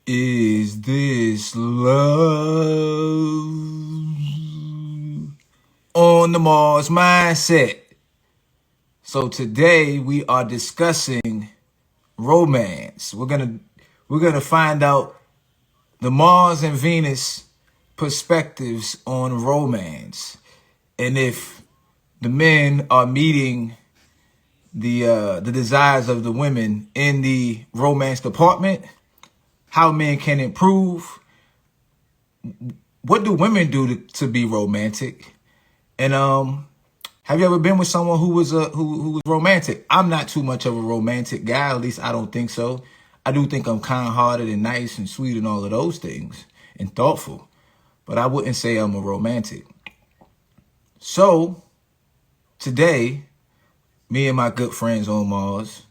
Is this love on the Mars mindset? So today we are discussing romance. We're gonna find out the Mars and Venus perspectives on romance, and if the men are meeting the desires of the women in the romance department, how men can improve, what do women do to be romantic, and have you ever been with someone who was romantic? I'm not too much of a romantic guy, at least I don't think so. I do think I'm kind-hearted and nice and sweet and all of those things and thoughtful, but I wouldn't say I'm a romantic. So today, me and my good friends on Mars,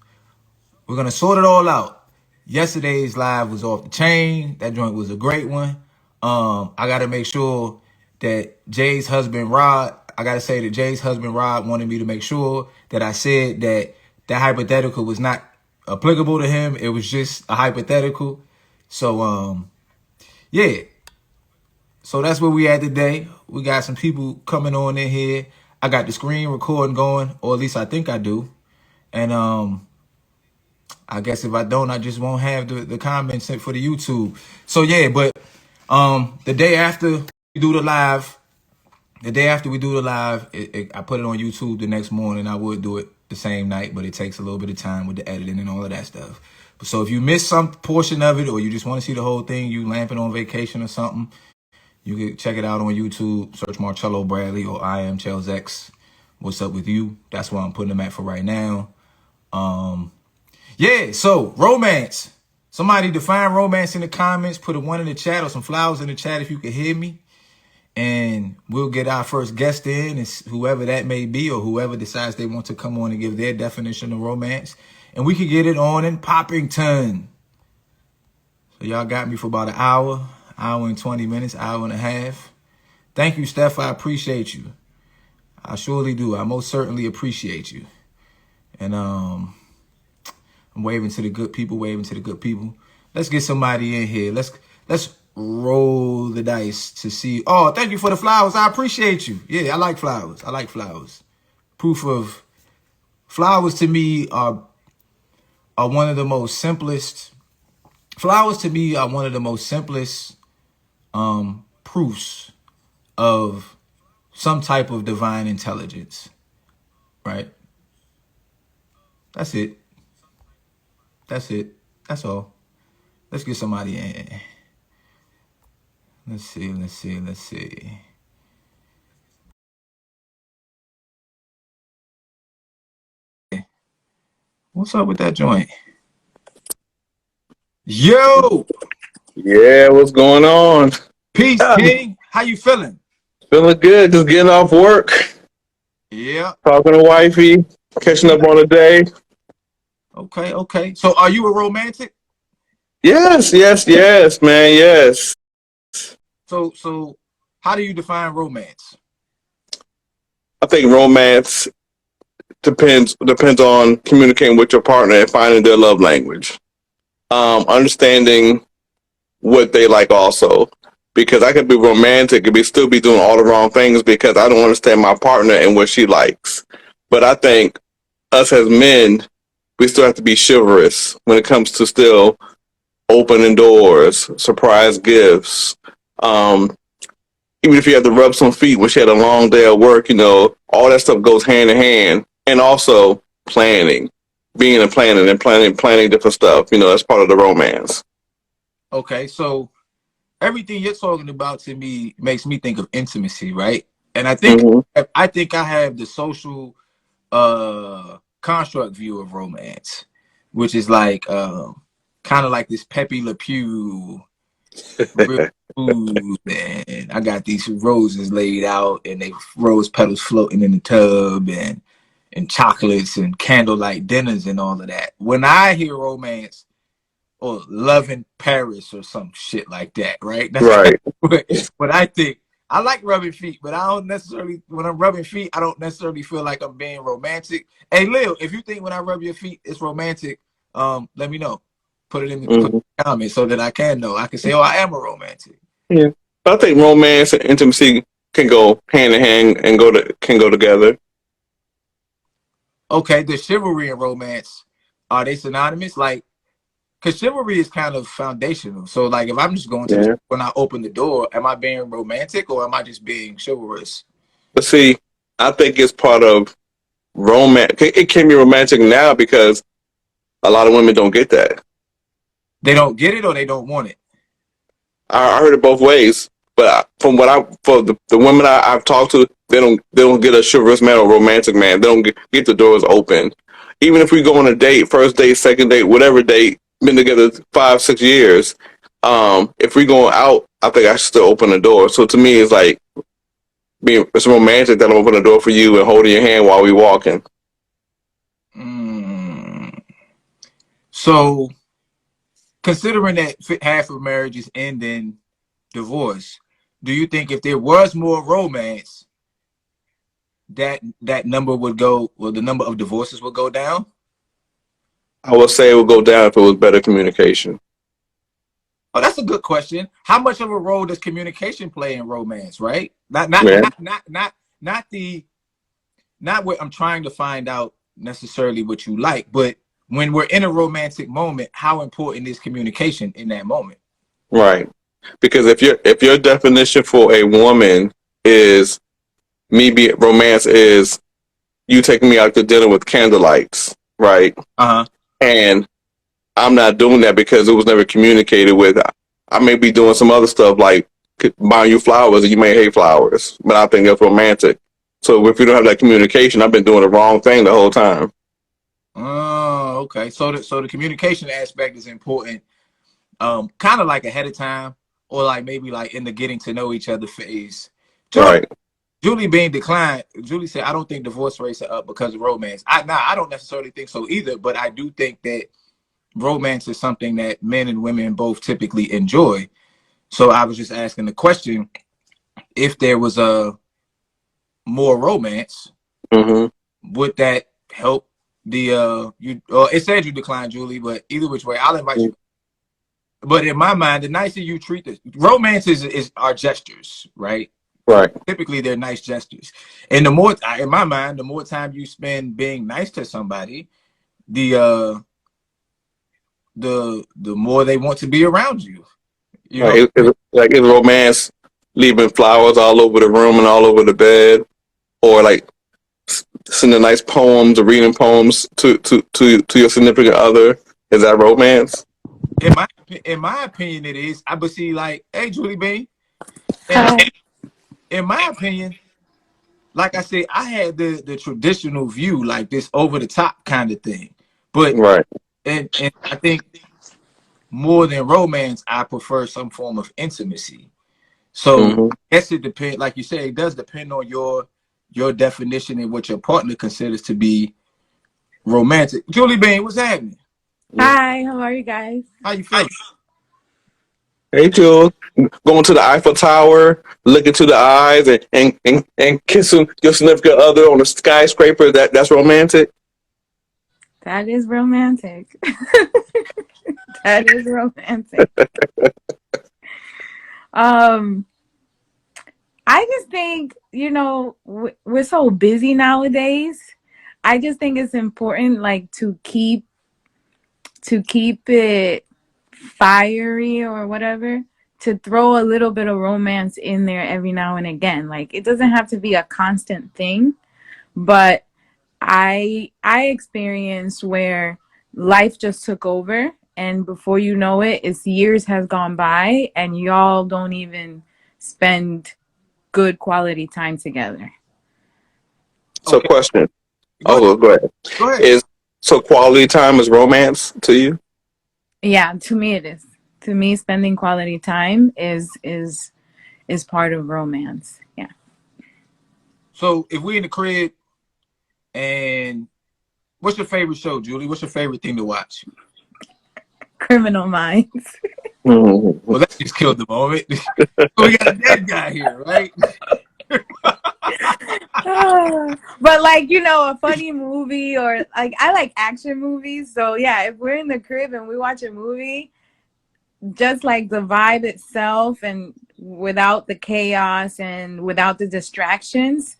we're gonna sort it all out. Yesterday's live was off the chain. That joint was a great one. I gotta make sure that Jay's husband Rod. I gotta say that Jay's husband Rod wanted me to make sure that I said that that hypothetical was not applicable to him. It was just a hypothetical. So yeah. So that's where we at today. We got some people coming on in here. I got the screen recording going, or at least I think I do. And I guess if I don't, I just won't have the comments sent for the YouTube. So yeah, but the day after we do the live, I put it on YouTube the next morning. I would do it the same night, but it takes a little bit of time with the editing and all of that stuff. So if you missed some portion of it, or you just want to see the whole thing, you lamping on vacation or something, you can check it out on YouTube. Search Marcello Bradley or I am Charles X. What's up with you? That's where I'm putting them at for right now. Yeah, so romance. Somebody define romance in the comments. Put a 1 in the chat or some flowers in the chat if you can hear me. And we'll get our first guest in, and whoever that may be, or whoever decides they want to come on and give their definition of romance. And we can get it on in Poppington. So y'all got me for about an hour and 20 minutes, hour and a half. Thank you, Steph. I appreciate you. I surely do. I most certainly appreciate you. And I'm waving to the good people, Let's get somebody in here. Let's roll the dice to see. Oh, thank you for the flowers. I appreciate you. Yeah, I like flowers. Proof of flowers to me are one of the most simplest. Flowers to me are one of the most simplest proofs of some type of divine intelligence. Right? That's it. That's all. Let's get somebody in. Let's see. What's up with that joint? Yo! Yeah, what's going on? Peace, King. How you feeling? Feeling good, just getting off work, Yeah. talking to wifey, catching up on the day. Okay. So are you a romantic? Yes, man, yes. So how do you define romance? I think romance depends on communicating with your partner and finding their love language. Understanding what they like also. Because I could be romantic and still be doing all the wrong things because I don't understand my partner and what she likes. But I think us as men, we still have to be chivalrous when it comes to still opening doors, surprise gifts. Even if you have to rub some feet when she had a long day of work, all that stuff goes hand in hand. And also planning, being a planning and planning different stuff. That's part of the romance. Okay, so everything you're talking about to me makes me think of intimacy, right? And I think I have the social construct view of romance, which is like kind of like this Pepe Le Pew real food, and I got these roses laid out and they rose petals floating in the tub, and chocolates and candlelight dinners and all of that. When I hear romance or love in Paris or some shit like that, right? That's Right. what I think. I like rubbing feet, but I don't necessarily, when I'm rubbing feet, I don't necessarily feel like I'm being romantic. Hey, Lil, if you think when I rub your feet it's romantic, let me know. Put it in Hmm. the comments so that I can know. I can say, oh, I am a romantic. Yeah, I think romance and intimacy can go hand in hand and can go together. Okay, the chivalry and romance, are they synonymous? Like, because chivalry is kind of foundational. So, like, if I'm just going to the Yeah, when I open the door, am I being romantic or am I just being chivalrous? but see, I think it's part of romance. It can be romantic now because a lot of women don't get that. They don't get it or they don't want it. I heard it both ways, but from what for the women I've talked to, they don't get a chivalrous man or romantic man. They don't get the doors open. Even if we go on a date, first date, second date, whatever date, been together 5, 6 years. If we going out, I think I should still open the door. So to me, it's like it's romantic that I'm open the door for you and holding your hand while we walking. Mm. So, considering that half of marriages end in divorce, do you think if there was more romance, that number would go, well, the number of divorces would go down? I would say it would go down if it was better communication. Oh, that's a good question. How much of a role does communication play in romance? Right? Yeah, Not the not what I'm trying to find out necessarily what you like, but when we're in a romantic moment, how important is communication in that moment? right. Because if your definition for a woman is me be romance is you taking me out to dinner with candlelights, right? Uh huh. And I'm not doing that because it was never communicated with. I may be doing some other stuff like buying you flowers and you may hate flowers, but I think that's romantic. So if you don't have that communication, I've been doing the wrong thing the whole time. Oh, okay. So the communication aspect is important. Kind of like ahead of time, or like maybe like in the getting to know each other phase. Julie, Right, Julie being declined. Julie said, "I don't think divorce rates are up because of romance." I don't necessarily think so either, but I do think that romance is something that men and women both typically enjoy. So I was just asking the question: if there was a more romance, hmm would that help the you? It said you declined, Julie, but either which way, I'll invite you. But in my mind, the nicer you treat this, romance is our gestures, right? right. Typically, they're nice gestures, and the more, in my mind, the more time you spend being nice to somebody, the the more they want to be around you. You know, Right. Like is romance leaving flowers all over the room and all over the bed, or like sending nice poems or reading poems to your significant other? Is that romance? in my in my opinion, it is. I but see, like, hey, Julie B, and Hi. in my opinion, like I said, I had the traditional view, like this over the top kind of thing, but Right. and I think more than romance, I prefer some form of intimacy. So Hmm. I guess it depends, like you said, it does depend on your definition and what your partner considers to be romantic. Julie Bean, what's happening? Yeah. Hi, how are you guys? How you feeling? Hey, Jules, going to the Eiffel Tower, look into the eyes, and kissing your significant other on a skyscraper. That's romantic. That is romantic. That is romantic. Um, I just think, we're so busy nowadays. I just think it's important like to keep it fiery or whatever, to throw a little bit of romance in there every now and again. Like it doesn't have to be a constant thing, but I experienced where life just took over, and before you know it, it's years has gone by and y'all don't even spend good quality time together. So, Okay, question. go ahead. Oh, go ahead. Go ahead. Is so quality time is romance to you? Yeah, to me it is. To me, spending quality time is part of romance. Yeah. So if we in the crib and what's your favorite show, Julie? What's your favorite thing to watch? Criminal Minds. Mhm. Well, that just killed the moment. We got a dead guy here, right? But like, you know, a funny movie, or like, I like action movies. So yeah, if we're in the crib and we watch a movie, just like the vibe itself and without the chaos and without the distractions,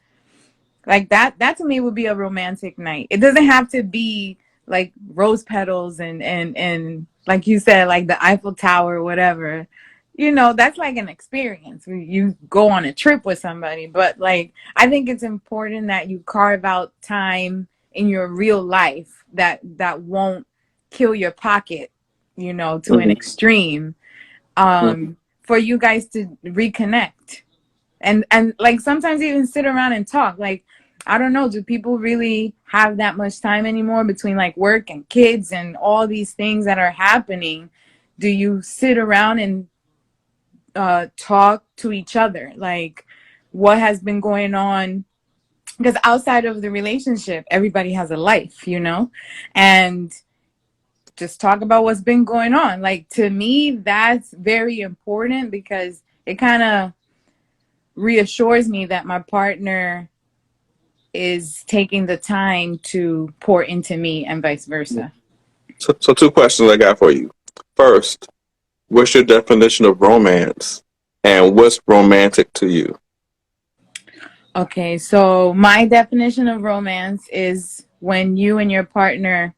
like that to me would be a romantic night. It doesn't have to be like rose petals and like you said, like the Eiffel Tower or whatever. You know, that's like an experience. You go on a trip with somebody, but like I think it's important that you carve out time in your real life that won't kill your pocket, you know, to an Mhm. extreme, Mhm. for you guys to reconnect and like sometimes even sit around and talk. Like, I don't know, do people really have that much time anymore between like work and kids and all these things that are happening? Do you sit around and talk to each other, like what has been going on? Because outside of the relationship, everybody has a life, you know, and just talk about what's been going on. Like, to me, that's very important because it kind of reassures me that my partner is taking the time to pour into me and vice versa. So two questions I got for you. First, what's your definition of romance, and what's romantic to you? Okay, so my definition of romance is when you and your partner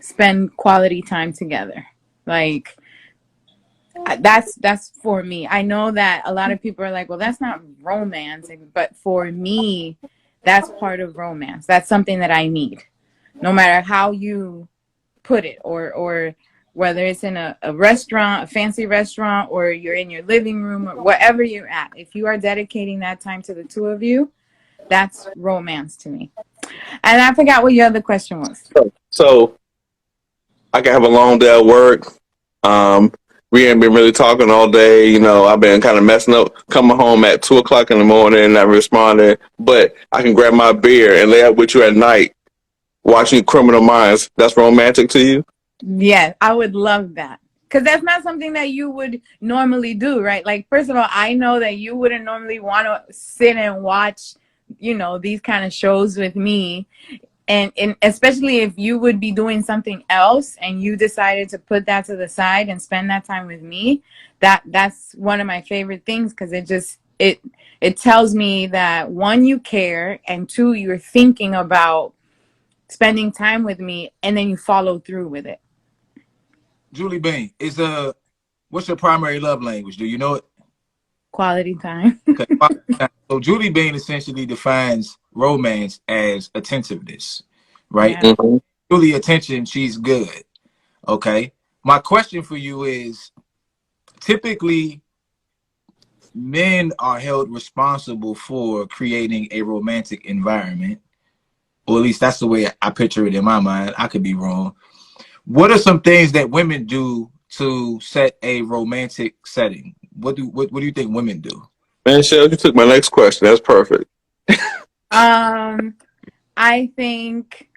spend quality time together. Like, that's for me. I know that a lot of people are like, well, that's not romantic, but for me, that's part of romance. That's something that I need, no matter how you put it, or whether it's in a restaurant, a fancy restaurant, or you're in your living room, or wherever you're at. If you are dedicating that time to the two of you, that's romance to me. And I forgot what your other question was. So I can have a long day at work. Um, we ain't been really talking all day. You know, I've been kind of messing up, coming home at 2 o'clock in the morning and not responding. But I can grab my beer and lay out with you at night, watching Criminal Minds. That's romantic to you? Yeah, I would love that. Because that's not something that you would normally do, right? Like, first of all, I know that you wouldn't normally want to sit and watch, you know, these kind of shows with me. And especially if you would be doing something else and you decided to put that to the side and spend that time with me, that's one of my favorite things, because it tells me that, one, you care, and two, you're thinking about spending time with me, and then you follow through with it. Julie Bean, what's your primary love language? Do you know it? Quality time. Okay. So Julie Bean essentially defines romance as attentiveness, right? Yeah. Mm-hmm. Julie attention, she's good. Okay. My question for you is, typically men are held responsible for creating a romantic environment, or at least that's the way I picture it in my mind. I could be wrong. What are some things that women do to set a romantic setting? What do you think women do? Man, Shell, you took my next question. That's perfect. Um, I think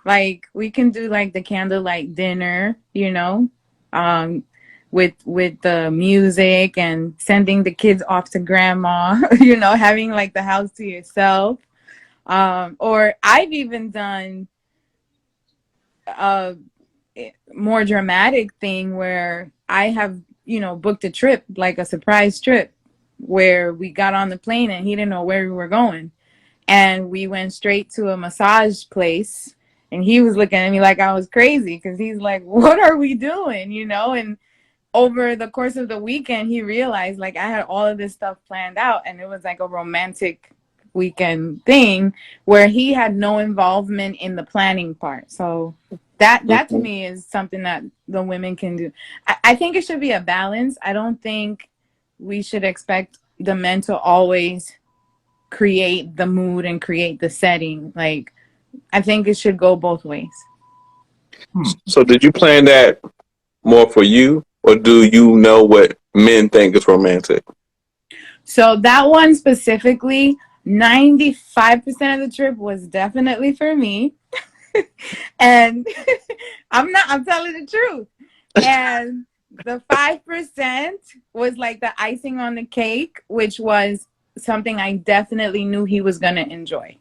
like we can do like the candlelight dinner, you know, um, with the music and sending the kids off to grandma, you know, having like the house to yourself. Or I've even done a more dramatic thing where I have, you know, booked a trip, like a surprise trip, where we got on the plane and he didn't know where we were going. And we went straight to a massage place. And he was looking at me like I was crazy because he's like, what are we doing? You know, and over the course of the weekend, he realized like I had all of this stuff planned out and it was like a romantic weekend thing where he had no involvement in the planning part. So that to Mm-hmm. me is something that the women can do. I think it should be a balance. I don't think we should expect the men to always create the mood and create the setting. Like, I think it should go both ways. Hmm. So did you plan that more for you, or do you know what men think is romantic? So that one specifically, 95% of the trip was definitely for me. And I'm telling the truth. And the 5% was like the icing on the cake, which was something I definitely knew he was gonna enjoy.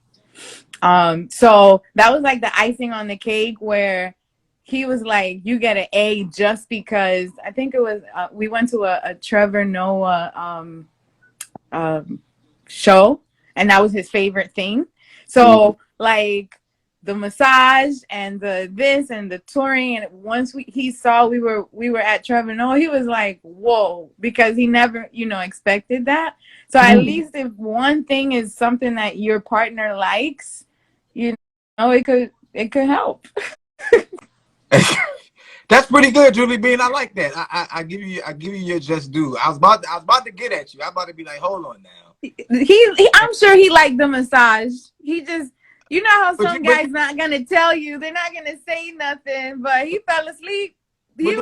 So that was like the icing on the cake, where he was like, "You get an A just because." I think it was we went to a Trevor Noah show, and that was his favorite thing. So like the massage and the this and the touring, and once he saw we were at Trevor Noah, he was like, "Whoa," because he never expected that. So at least if one thing is something that your partner likes, it could help. That's pretty good, Julie Bean. I like that. I give you your just due. I was about to get at you. I'm about to be like, hold on now. I'm sure he liked the massage. He just, how But some guys not gonna tell you, they're not gonna say nothing, but he fell asleep. He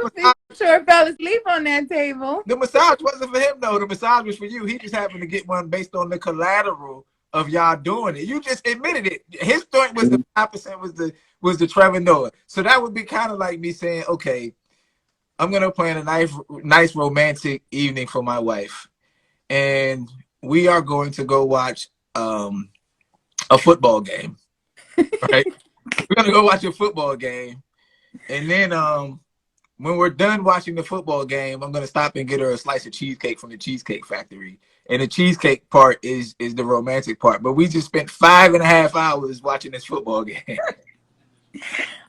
sure fell asleep on that table. The massage wasn't for him though. The massage was for you. He just happened to get one based on the collateral of y'all doing it. You just admitted it. His joint was the 5% was the Trevor Noah. So that would be kind of like me saying, okay, I'm gonna plan a nice romantic evening for my wife, and we are going to go watch a football game. Right? We're gonna go watch a football game, and then when we're done watching the football game, I'm gonna stop and get her a slice of cheesecake from the Cheesecake Factory. And the cheesecake part is the romantic part. But we just spent 5.5 hours watching this football game.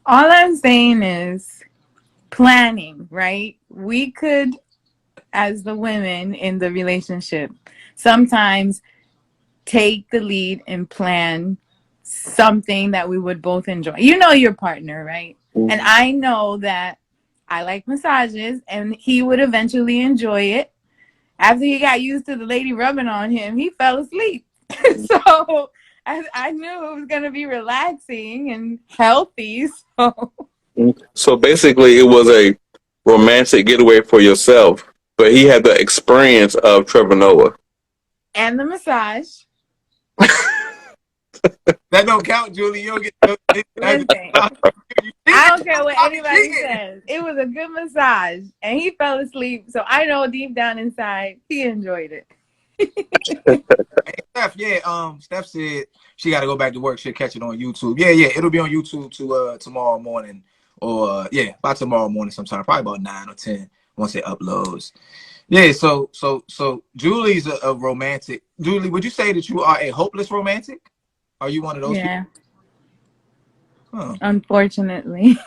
All I'm saying is planning, right? We could, as the women in the relationship, sometimes take the lead and plan something that we would both enjoy. You know your partner, right? And I know that I like massages, and he would eventually enjoy it. After he got used to the lady rubbing on him, he fell asleep. So I knew it was going to be relaxing and healthy. So basically, it was a romantic getaway for yourself, but he had the experience of Trevor Noah. And the massage. That don't count, Julie. You don't get. Listen, I don't care what anybody says. It was a good massage, and he fell asleep. So I know deep down inside he enjoyed it. Hey, Steph, Steph said she got to go back to work. She'll catch it on YouTube. Yeah, it'll be on YouTube tomorrow morning, or by tomorrow morning sometime, probably about 9 or 10 once it uploads. Yeah, so Julie's a romantic. Julie, would you say that you are a hopeless romantic? Are you one of those? Yeah. Huh. Unfortunately.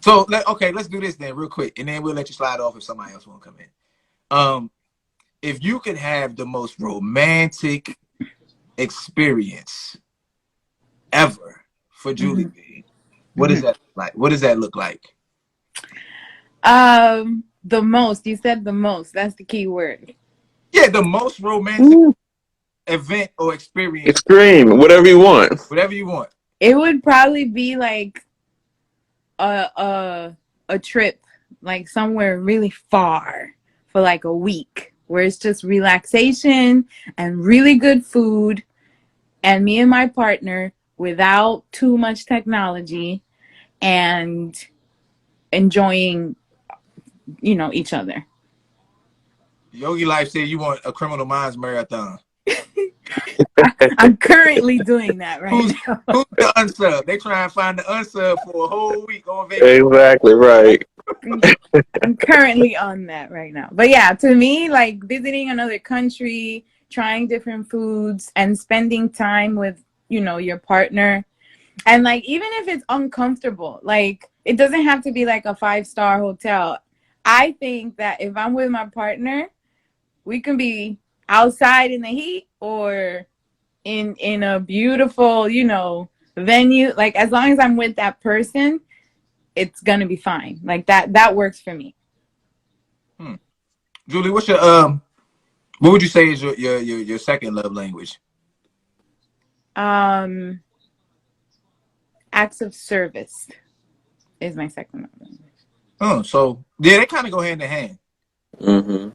So let's do this then real quick, and then we'll let you slide off if somebody else won't come in. If you could have the most romantic experience ever for Julie B, what is that like? What does that look like? The most. You said the most. That's the key word. Yeah, the most romantic event or experience. Extreme, whatever you want. Whatever you want. It would probably be like a trip, like somewhere really far for like a week, where it's just relaxation and really good food, and me and my partner without too much technology, and enjoying, each other. Yogi Life said you want a Criminal Minds marathon. I'm currently doing that right now. Who's the unsub? They try and find the unsub for a whole week on vacation. Exactly right. I'm currently on that right now. But yeah, to me, like visiting another country, trying different foods, and spending time with, your partner. And like, even if it's uncomfortable, like it doesn't have to be like a 5-star hotel. I think that if I'm with my partner, we can be outside in the heat or in a beautiful, venue. Like, as long as I'm with that person, it's gonna be fine. Like that works for me. Julie, what's your what would you say is your second love language? Acts of service is my second love language. Oh, so yeah, they kind of go hand in hand. Mm-hmm.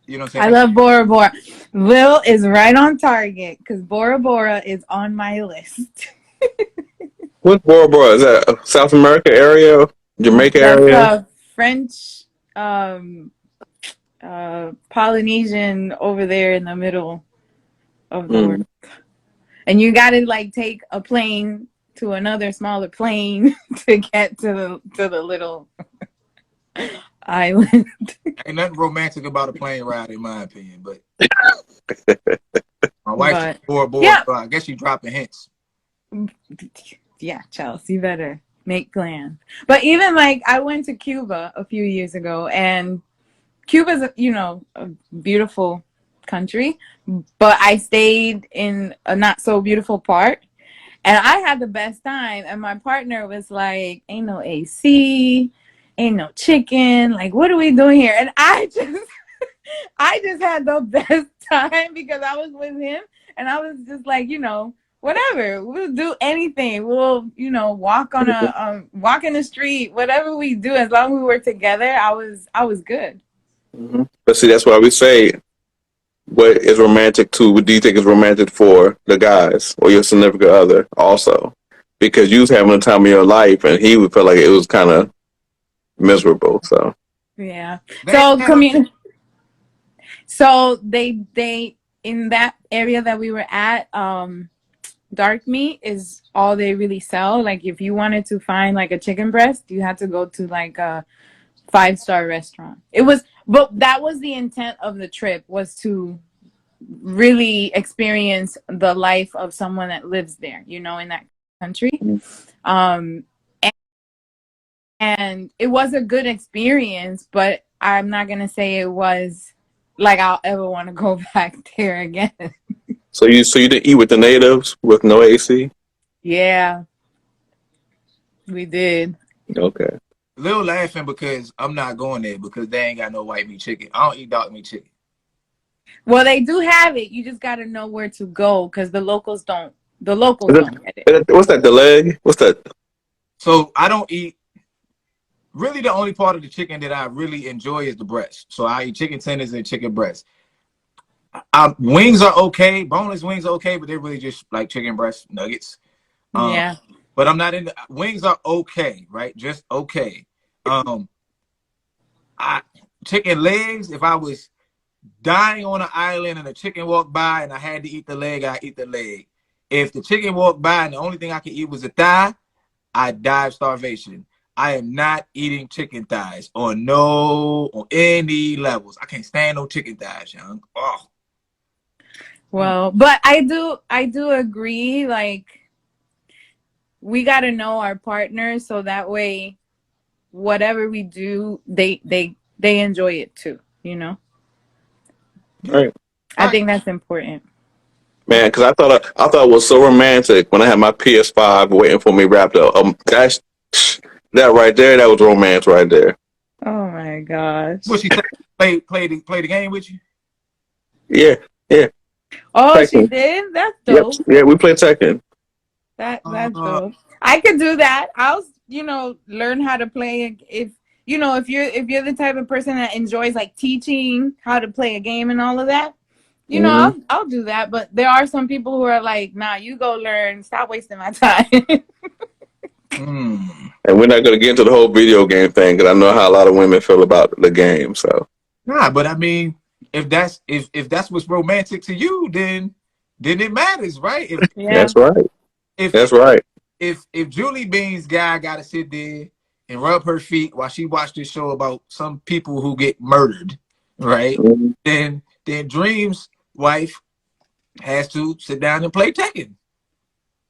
You know what I'm saying? I love Bora Bora. Will is right on target because Bora Bora is on my list. What's Bora Bora? Is that a South America area? Jamaica area? That's French. Polynesian over there in the middle of the world. Mm. And you got to like take a plane to another smaller plane to get to the little island. Ain't nothing romantic about a plane ride, in my opinion. But my wife's But board, yeah, so I guess she's dropping hints. yeah, Chelsea, you better make plans. But even like I went to Cuba a few years ago, and Cuba's, you know, a beautiful country, but I stayed in a not so beautiful part, and I had the best time. And my partner was like, "Ain't no AC, ain't no chicken. Like, what are we doing here?" And I just had the best time because I was with him, and I was just like, you know, whatever, we'll do anything. We'll, you know, walk on walk in the street, whatever we do, as long as we were together. I was good. Mm-hmm. But see, that's why we say, what is romantic to? What do you think is romantic for the guys or your significant other also? Because you was having a time of your life, and he would feel like it was kind of miserable. So Yeah. They So have So they in that area that we were at, dark meat is all they really sell. Like if you wanted to find like a chicken breast, you had to go to like a 5-star restaurant. But that was the intent of the trip, was to really experience the life of someone that lives there, you know, in that country. Um, and it was a good experience, but I'm not gonna say it was like I'll ever want to go back there again. so you didn't eat with the natives with no AC? Yeah, we did. Okay. Lil laughing because I'm not going there because they ain't got no white meat chicken. I don't eat dark meat chicken. Well, they do have it. You just got to know where to go because the locals don't. The locals Is don't get it. what's that? The leg? What's that? So I don't eat. Really, the only part of the chicken that I really enjoy is the breast. So I eat chicken tenders and chicken breast. Wings are okay. Boneless wings are okay, but they're really just like chicken breast nuggets. Um, Yeah. but I'm not into wings are okay, right? Just okay. Um, I chicken legs. If I was dying on an island and a chicken walked by and I had to eat the leg, I eat the leg. If the chicken walked by and the only thing I could eat was a thigh, I die of starvation. I am not eating chicken thighs on any levels. I can't stand no chicken thighs, young. Oh. Well, but I do agree. Like we got to know our partners so that way, whatever we do, they enjoy it too. You know, Right. I think that's important. Man, because I thought it was so romantic when I had my PS5 waiting for me wrapped up. That right there, that was romance right there. Oh my gosh. What she said? Play the game with you? Yeah, yeah. Oh, she Tekken. did? That's Yep. dope. Yeah, we played Tekken. That's Uh, dope. I could do that. I'll, you know, learn how to play if you know, if you're the type of person that enjoys like teaching how to play a game and all of that, you know, Mm-hmm. I'll do that. But there are some people who are like, nah, you go learn. Stop wasting my time. mm. And we're not going to get into the whole video game thing because I know how a lot of women feel about the game. So Nah, but I mean, if that's what's romantic to you, then it matters, right? Yeah. that's right. If That's right. if Julie Bean's guy got to sit there and rub her feet while she watched this show about some people who get murdered, right? Mm-hmm. Then Dream's wife has to sit down and play Tekken.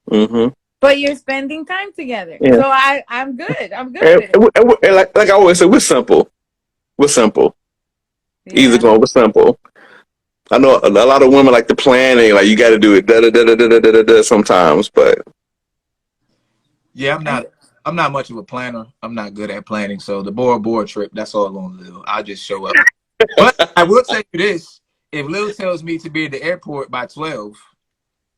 Mm-hmm. But you're spending time together. Yeah. So I'm good. I'm good with it. And like I always say, we're simple. We're simple. Easy Yeah. going. We're simple. I know a lot of women like to plan and like you got to do it da da da da da da da sometimes, but Yeah, I'm not much of a planner. I'm not good at planning. So the Bora Bora trip, that's all on Lil. I'll just show up. But I will tell you this: if Lil tells me to be at the airport by 12,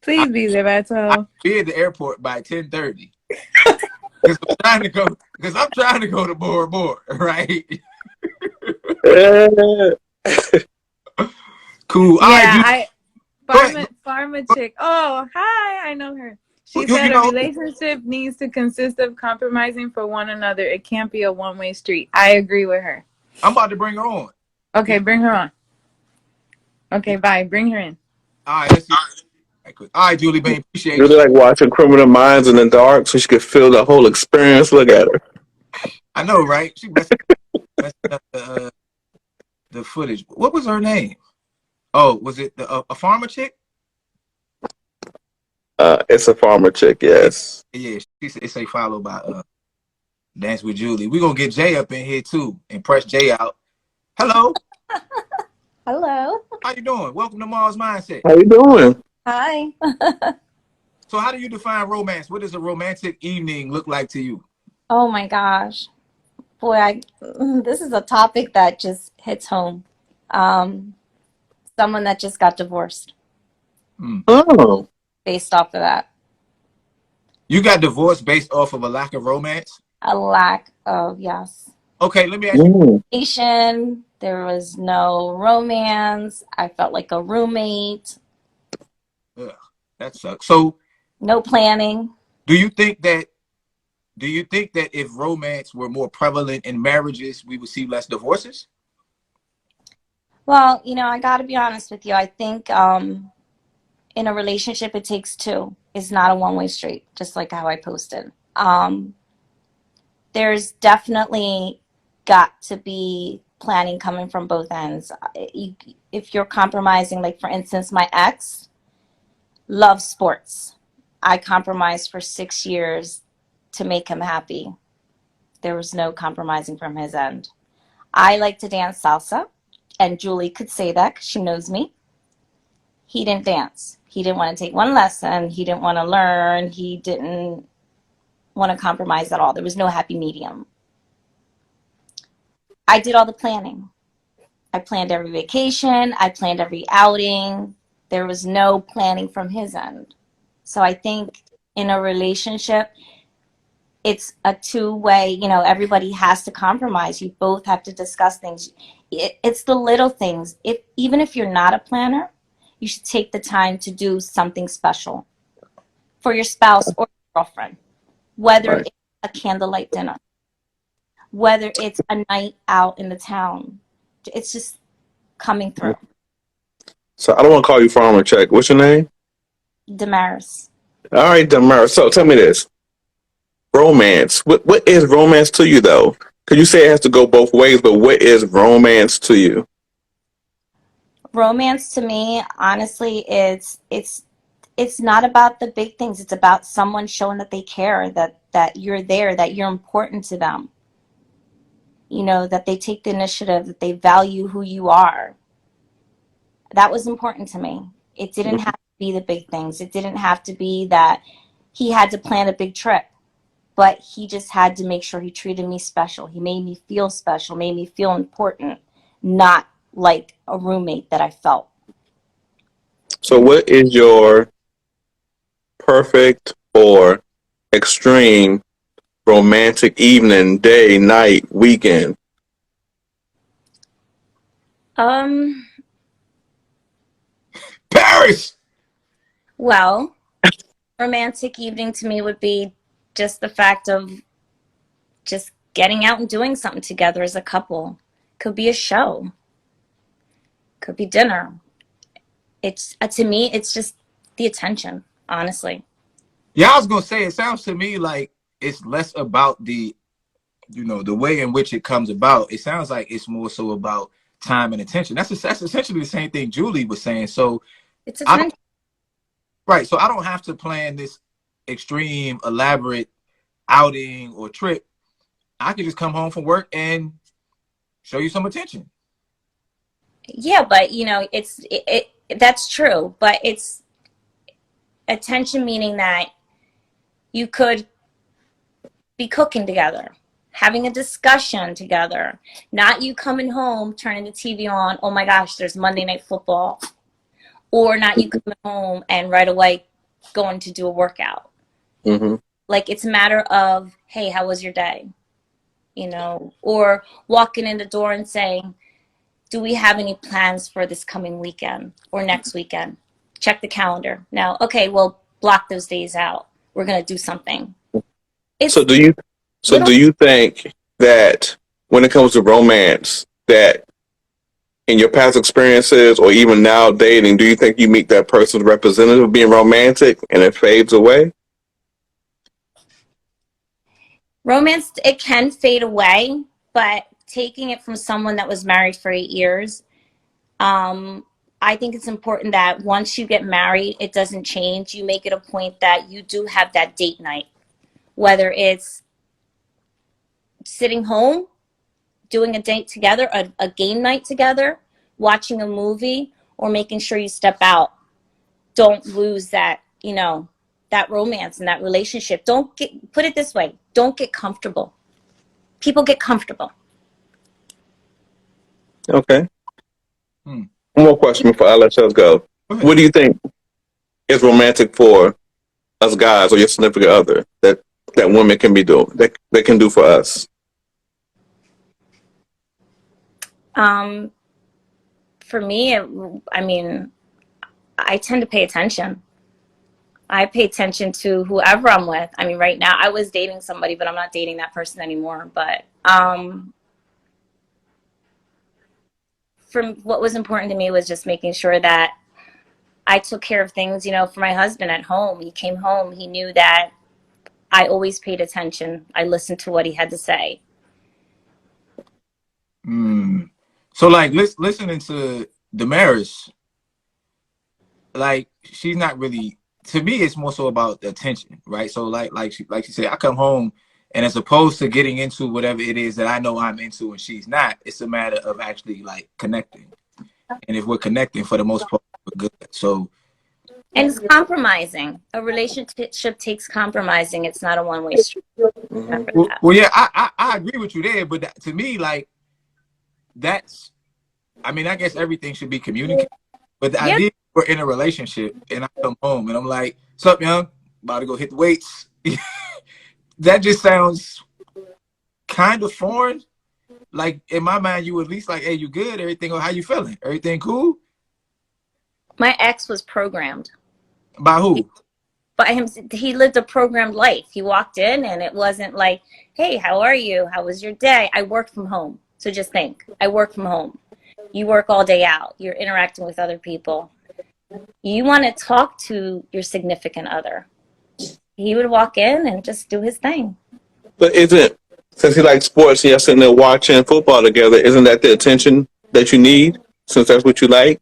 Please be there by I 12. be at the airport by 10:30. Because I'm trying to go to Bora Bora, right? Cool. All Yeah, right, Pharma chick. Oh, hi, I know her. She you said a know, relationship needs to consist of compromising for one another. It can't be a one-way street. I agree with her. I'm about to bring her on. Okay, bring her on. Okay, bye. Bring her in. All right, let's see. All right, Julie Bain, appreciate Really you. like watching Criminal Minds in the dark, so she could feel the whole experience. Look at her. I know, right? She messing up the footage. What was her name? Oh, was it a farmer chick? It's a farmer chick, yes. Yeah, she said it's a followed by Dance with Julie. We're gonna get Jay up in here too and press Jay out. Hello, Hello. how you doing? Welcome to Mars Mindset. How you doing? Hi. So how do you define romance? What does a romantic evening look like to you? Oh my gosh. Boy, this is a topic that just hits home. Um, Someone that just got divorced Hmm. Oh, based off of that. You got divorced based off of a lack of romance? A lack of, yes. Okay, let me ask you. mm. There was no romance. I felt like a roommate. Ugh, that sucks. So No planning. do you think that if romance were more prevalent in marriages, we would see less divorces? Well, I got to be honest with you. I think in a relationship, it takes two. It's not a one-way street, just like how I posted. There's definitely got to be planning coming from both ends. If you're compromising, like for instance, my ex loves sports. I compromised for 6 years to make him happy. There was no compromising from his end. I like to dance salsa, and Julie could say that because she knows me. He didn't dance. He didn't want to take one lesson. He didn't want to learn. He didn't want to compromise at all. There was no happy medium. I did all the planning. I planned every vacation. I planned every outing. There was no planning from his end. So I think in a relationship, it's a two-way, everybody has to compromise. You both have to discuss things. It's the little things. Even if you're not a planner, you should take the time to do something special for your spouse or your girlfriend, whether Right. it's a candlelight dinner, whether it's a night out in the town. It's just coming through. So I don't want to call you farmer chick. What's your name? Damaris. All right, Demar. So tell me this: romance. What is romance to you, though? Because you say it has to go both ways, but what is romance to you? Romance to me, honestly, it's not about the big things. It's about someone showing that they care, that you're there, that you're important to them. That they take the initiative, that they value who you are. That was important to me. It didn't have to be the big things. It didn't have to be that he had to plan a big trip, but he just had to make sure he treated me special. He made me feel special, made me feel important, not like a roommate that I felt. So what is your perfect or extreme romantic evening, day, night, weekend? Um, Paris. well, romantic evening to me would be just the fact of just getting out and doing something together as a couple. Could be a show, could be dinner. It's to me, it's just the attention, honestly. Yeah, I was gonna say it sounds to me like it's less about the way in which it comes about. It sounds like it's more so about time and attention. That's essentially the same thing Julie was saying. So It's I don't attention. right. So I don't have to plan this extreme, elaborate outing or trip. I can just come home from work and show you some attention. Yeah, but that's true, but it's attention meaning that you could be cooking together, having a discussion together, not you coming home, turning the TV on, oh my gosh, there's Monday Night Football, or not you coming home and right away going to do a workout. Mm-hmm. Like it's a matter of, hey, how was your day? Or walking in the door and saying, do we have any plans for this coming weekend or next weekend? Check the calendar. Now, okay, well, block those days out. We're going to do something. It's So little, do you think that when it comes to romance, that in your past experiences or even now dating, do you think you meet that person's representative of being romantic and it fades away? Romance, it can fade away, but taking it from someone that was married for 8 years, I think it's important that once you get married, it doesn't change. You make it a point that you do have that date night, whether it's sitting home, doing a date together, a game night together, watching a movie, or making sure you step out. Don't lose that, that romance and that relationship. Put it this way, don't get comfortable. People get comfortable. Okay. Hmm. One more question before I let you go. Go ahead. What do you think is romantic for us guys or your significant other that women can be doing, that they can do for us? For me, I tend to pay attention. I pay attention to whoever I'm with. I mean, right now I was dating somebody, but I'm not dating that person anymore. But what was important to me was just making sure that I took care of things, for my husband at home. He came home, he knew that I always paid attention. I listened to what he had to say. So like listening to Damaris, like she's not really, to me it's more so about the attention, right? So like she said, I come home and as opposed to getting into whatever it is that I know I'm into and she's not, it's a matter of actually like connecting. And if we're connecting, for the most part, we're good. So And it's compromising. A relationship takes compromising. It's not a one-way street. well yeah, I agree with you there, but to me, like, that's, I mean, I guess everything should be communicated. But the idea we're in a relationship and I come home and I'm like, "What's up, young? About to go hit the weights." That just sounds kind of foreign. Like in my mind, you at least like, "Hey, you good? Everything? Or how you feeling? Everything cool?" My ex was programmed. By who? By him. He lived a programmed life. He walked in and it wasn't like, "Hey, how are you? How was your day?" I worked from home. So just think, I work from home. You work all day out. You're interacting with other people. You want to talk to your significant other. He would walk in and just do his thing. But since he likes sports and you're sitting there watching football together, isn't that the attention that you need? Since that's what you like,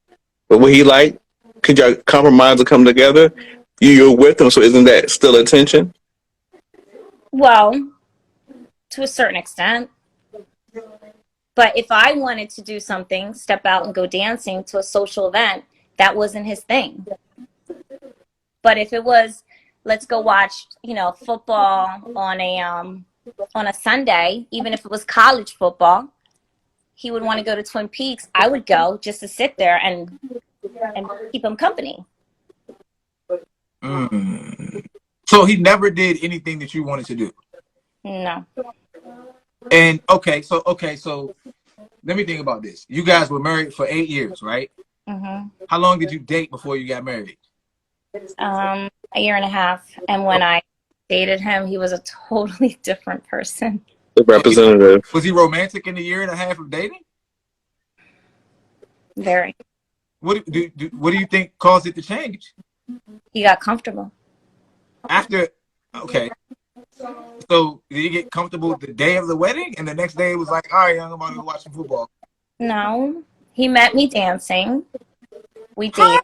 but what he like, could y'all compromise and come together? You're with him, so isn't that still attention? Well, to a certain extent. But if I wanted to do something, step out and go dancing to a social event, that wasn't his thing. But if it was, let's go watch, football on a Sunday, even if it was college football, he would want to go to Twin Peaks. I would go just to sit there and keep him company. So he never did anything that you wanted to do? No. And okay, so let me think about this. You guys were married for 8 years, right? Mm-hmm. How long did you date before you got married? A year and a half. And when I dated him, he was a totally different person. The representative. Was he romantic in the year and a half of dating? Very. What do you think caused it to change? He got comfortable. Okay. So did you get comfortable the day of the wedding, and the next day it was like, "All right, young, I'm about to go watch some football"? No, he met me dancing. We dated.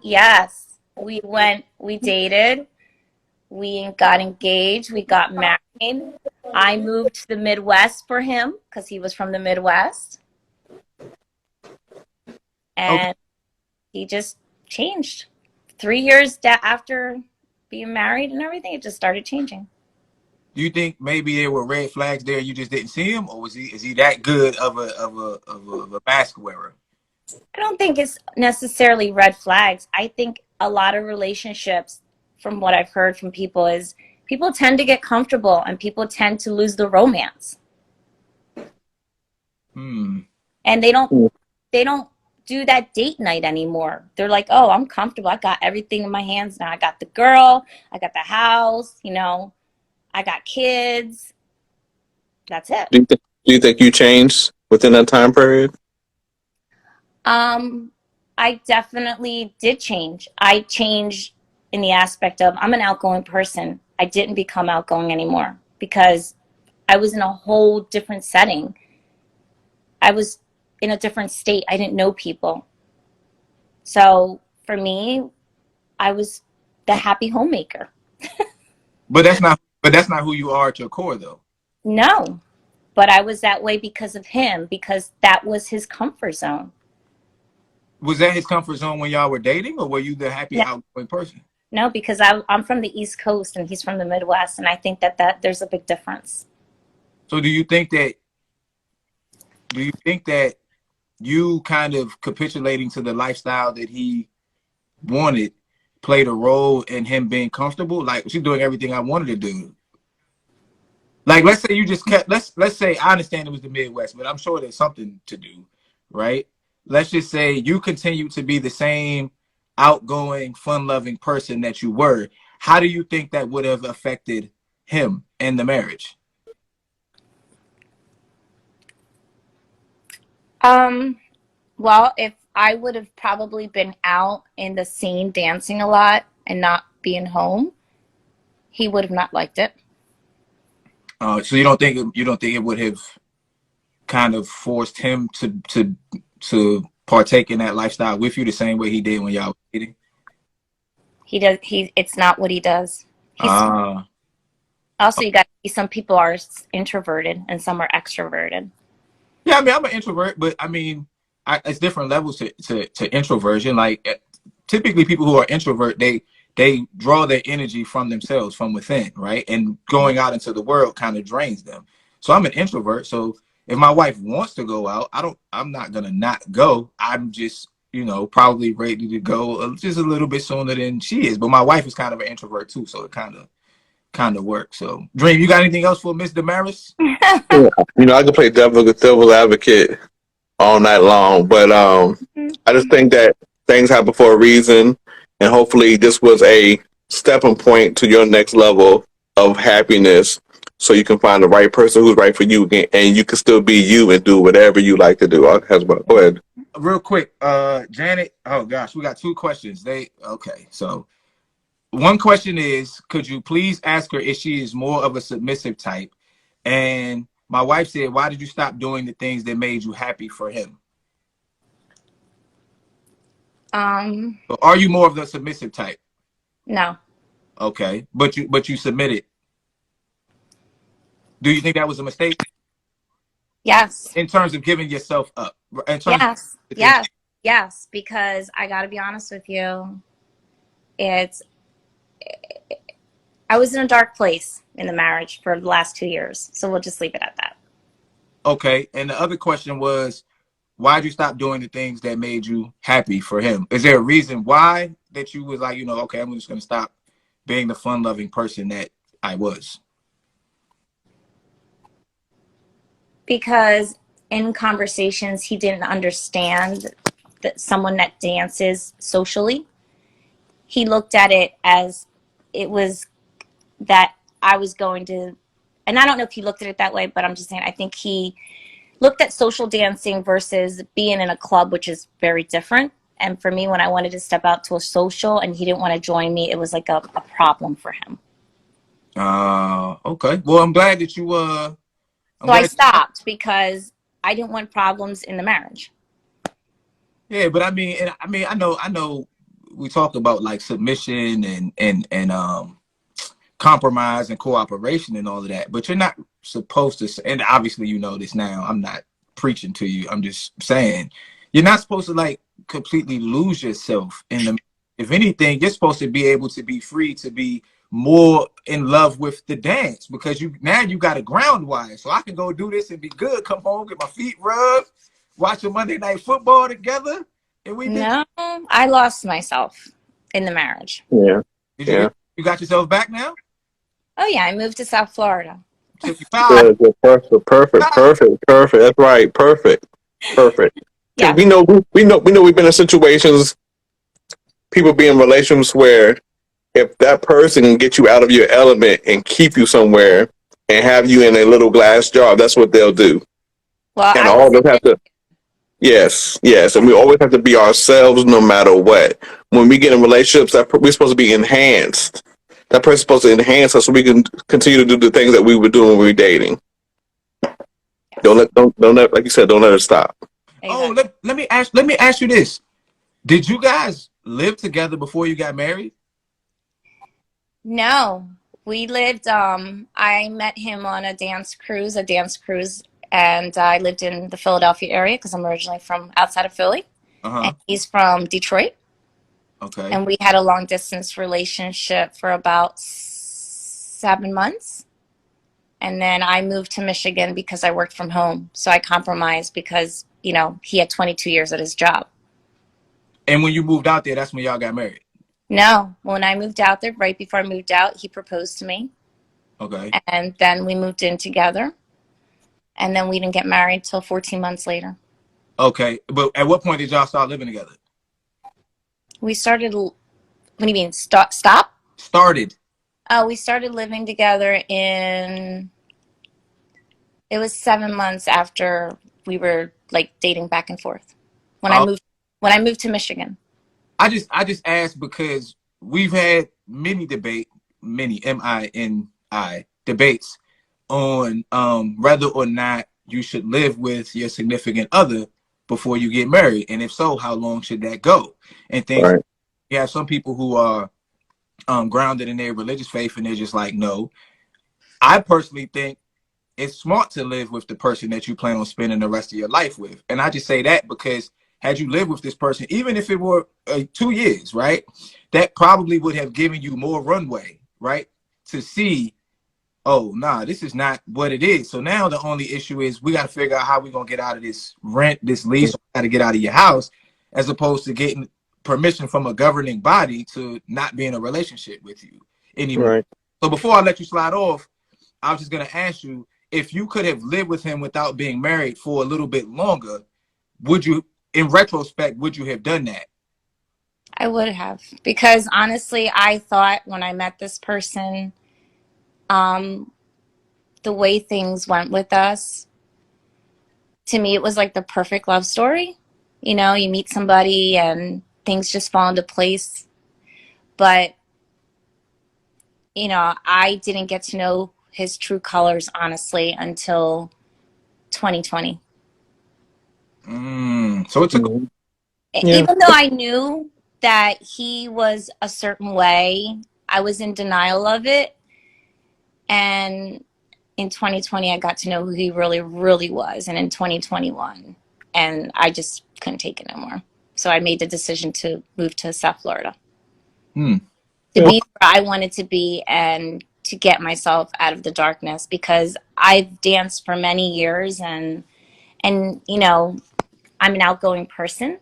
Yes, we dated. We got engaged. We got married. I moved to the Midwest for him because he was from the Midwest, and he just changed. 3 years after being married and everything, it just started changing. Do you think maybe there were red flags there, you just didn't see him, or is he that good of a mask wearer? I don't think it's necessarily red flags. I think a lot of relationships, from what I've heard from people, is people tend to get comfortable and people tend to lose the romance. And they don't do that date night anymore. They're like, "Oh, I'm comfortable. I got everything in my hands now. I got the girl, I got the house, I got kids." That's it. Do you think you changed within that time period? I definitely did change. I changed in the aspect of I'm an outgoing person. I didn't become outgoing anymore because I was in a whole different setting. I was in a different state. I didn't know people. So for me, I was the happy homemaker. But that's not who you are at your core, though. No, but I was that way because of him, because that was his comfort zone. Was that his comfort zone when y'all were dating, or were you the happy No, outgoing person? no, because I'm from the East Coast and he's from the Midwest, and I think that there's a big difference. So do you think that you kind of capitulating to the lifestyle that he wanted played a role in him being comfortable? Like, she's doing everything I wanted to do. Like, let's say you just kept, let's say, I understand it was the Midwest, but I'm sure there's something to do, right? Let's just say you continue to be the same outgoing, fun-loving person that you were. How do you think that would have affected him and the marriage? Um, well, if I would have probably been out in the scene dancing a lot and not being home, he would have not liked it. So you don't think it would have kind of forced him to partake in that lifestyle with you the same way he did when y'all were dating? It's not what he does. He's Uh, also, you got to see some people are introverted and some are extroverted. yeah, I mean, I'm an introvert, but I mean, it's different levels to introversion. Like, typically people who are introvert, they draw their energy from themselves, from within, right? And going out into the world kind of drains them. So I'm an introvert. So if my wife wants to go out, I'm not gonna not go. I'm just, probably ready to go just a little bit sooner than she is. But my wife is kind of an introvert too, so it kind of works. So, Dream, you got anything else for Miss Damaris? Yeah. I can play devil's advocate all night long, but I just think that things happen for a reason, and hopefully this was a stepping point to your next level of happiness, so you can find the right person who's right for you again, and you can still be you and do whatever you like to do. Go ahead. Real quick, Janet. Oh gosh, we got two questions. Okay. So one question is, could you please ask her if she is more of a submissive type? And my wife said, why did you stop doing the things that made you happy for him? So are you more of the submissive type? No. Okay, but you submitted. Do you think that was a mistake Yes. in terms of giving yourself up? In terms Yes. of Yes. Yes. Because I got to be honest with you, it's I was in a dark place in the marriage for the last 2 years, so we'll just leave it at that. Okay, and the other question was, why'd you stop doing the things that made you happy for him? Is there a reason why that you was like, okay, I'm just gonna stop being the fun-loving person that I was? Because in conversations, he didn't understand that someone that dances socially, he looked at it as it was that I was going to, and I don't know if he looked at it that way, but I'm just saying, I think he looked at social dancing versus being in a club, which is very different. And for me, when I wanted to step out to a social and he didn't want to join me, it was like a problem for him. Okay. Well, I'm glad that you So I stopped because I didn't want problems in the marriage. Yeah, but I mean, I know we talk about like submission and compromise and cooperation and all of that, but you're not supposed to, and obviously you know this now, I'm not preaching to you, I'm just saying, you're not supposed to like completely lose yourself in the, if anything, you're supposed to be able to be free to be more in love with the dance, because you got a ground wire, so I can go do this and be good, come home, get my feet rubbed, watch a Monday Night Football together, and we No, I lost myself in the marriage. Yeah. You got yourself back now? Oh yeah, I moved to South Florida. Took you 5. Good. Perfect. That's right. Perfect. Yeah. We know we've been in situations, people be in relationships where if that person can get you out of your element and keep you somewhere and have you in a little glass jar, that's what they'll do. Well, And all of them have to. Yes, yes, and we always have to be ourselves no matter what. When we get in relationships, we're supposed to be enhanced. That person's supposed to enhance us so we can continue to do the things that we were doing when we were dating. Yes, Don't let, like you said, don't let it stop. Oh, exactly. let me ask you this. Did you guys live together before you got married? No, we lived, I met him on a dance cruise, and I lived in the Philadelphia area because I'm originally from outside of Philly, and Uh-huh. he's from Detroit. Okay. And we had a long distance relationship for about 7 months. And then I moved to Michigan because I worked from home. So I compromised because, he had 22 years at his job. And when you moved out there, that's when y'all got married. No, when I moved out there, right before I moved out, he proposed to me. Okay. And then we moved in together. And then we didn't get married till 14 months later. Okay. But at what point did y'all start living together? We started, what do you mean, stop? Started. We started living together it was 7 months after we were like dating back and forth. When I Uh, moved, when I moved to Michigan. I just asked because we've had many MINI debates on whether or not you should live with your significant other before you get married, and if so, how long should that go? And things. Right, You have some people who are grounded in their religious faith, and they're just like, no. I personally think it's smart to live with the person that you plan on spending the rest of your life with. And I just say that because had you lived with this person, even if it were 2 years, right, that probably would have given you more runway, right, to see, oh, nah, this is not what it is. So now the only issue is we got to figure out how we're going to get out of this rent, this lease, got to get out of your house, as opposed to getting permission from a governing body to not be in a relationship with you anymore. right. So before I let you slide off, I was just going to ask you, if you could have lived with him without being married for a little bit longer, would you, in retrospect, would you have done that? I would have, because honestly, I thought when I met this person, the way things went with us, to me, it was like the perfect love story. You meet somebody and things just fall into place. But, I didn't get to know his true colors, honestly, until 2020. So it took. Mhm. Yeah. Even though I knew that he was a certain way, I was in denial of it. And in 2020, I got to know who he really, really was. And in 2021, and I just couldn't take it no more. So I made the decision to move to South Florida Hmm. to be where I wanted to be and to get myself out of the darkness, because I've danced for many years, and I'm an outgoing person,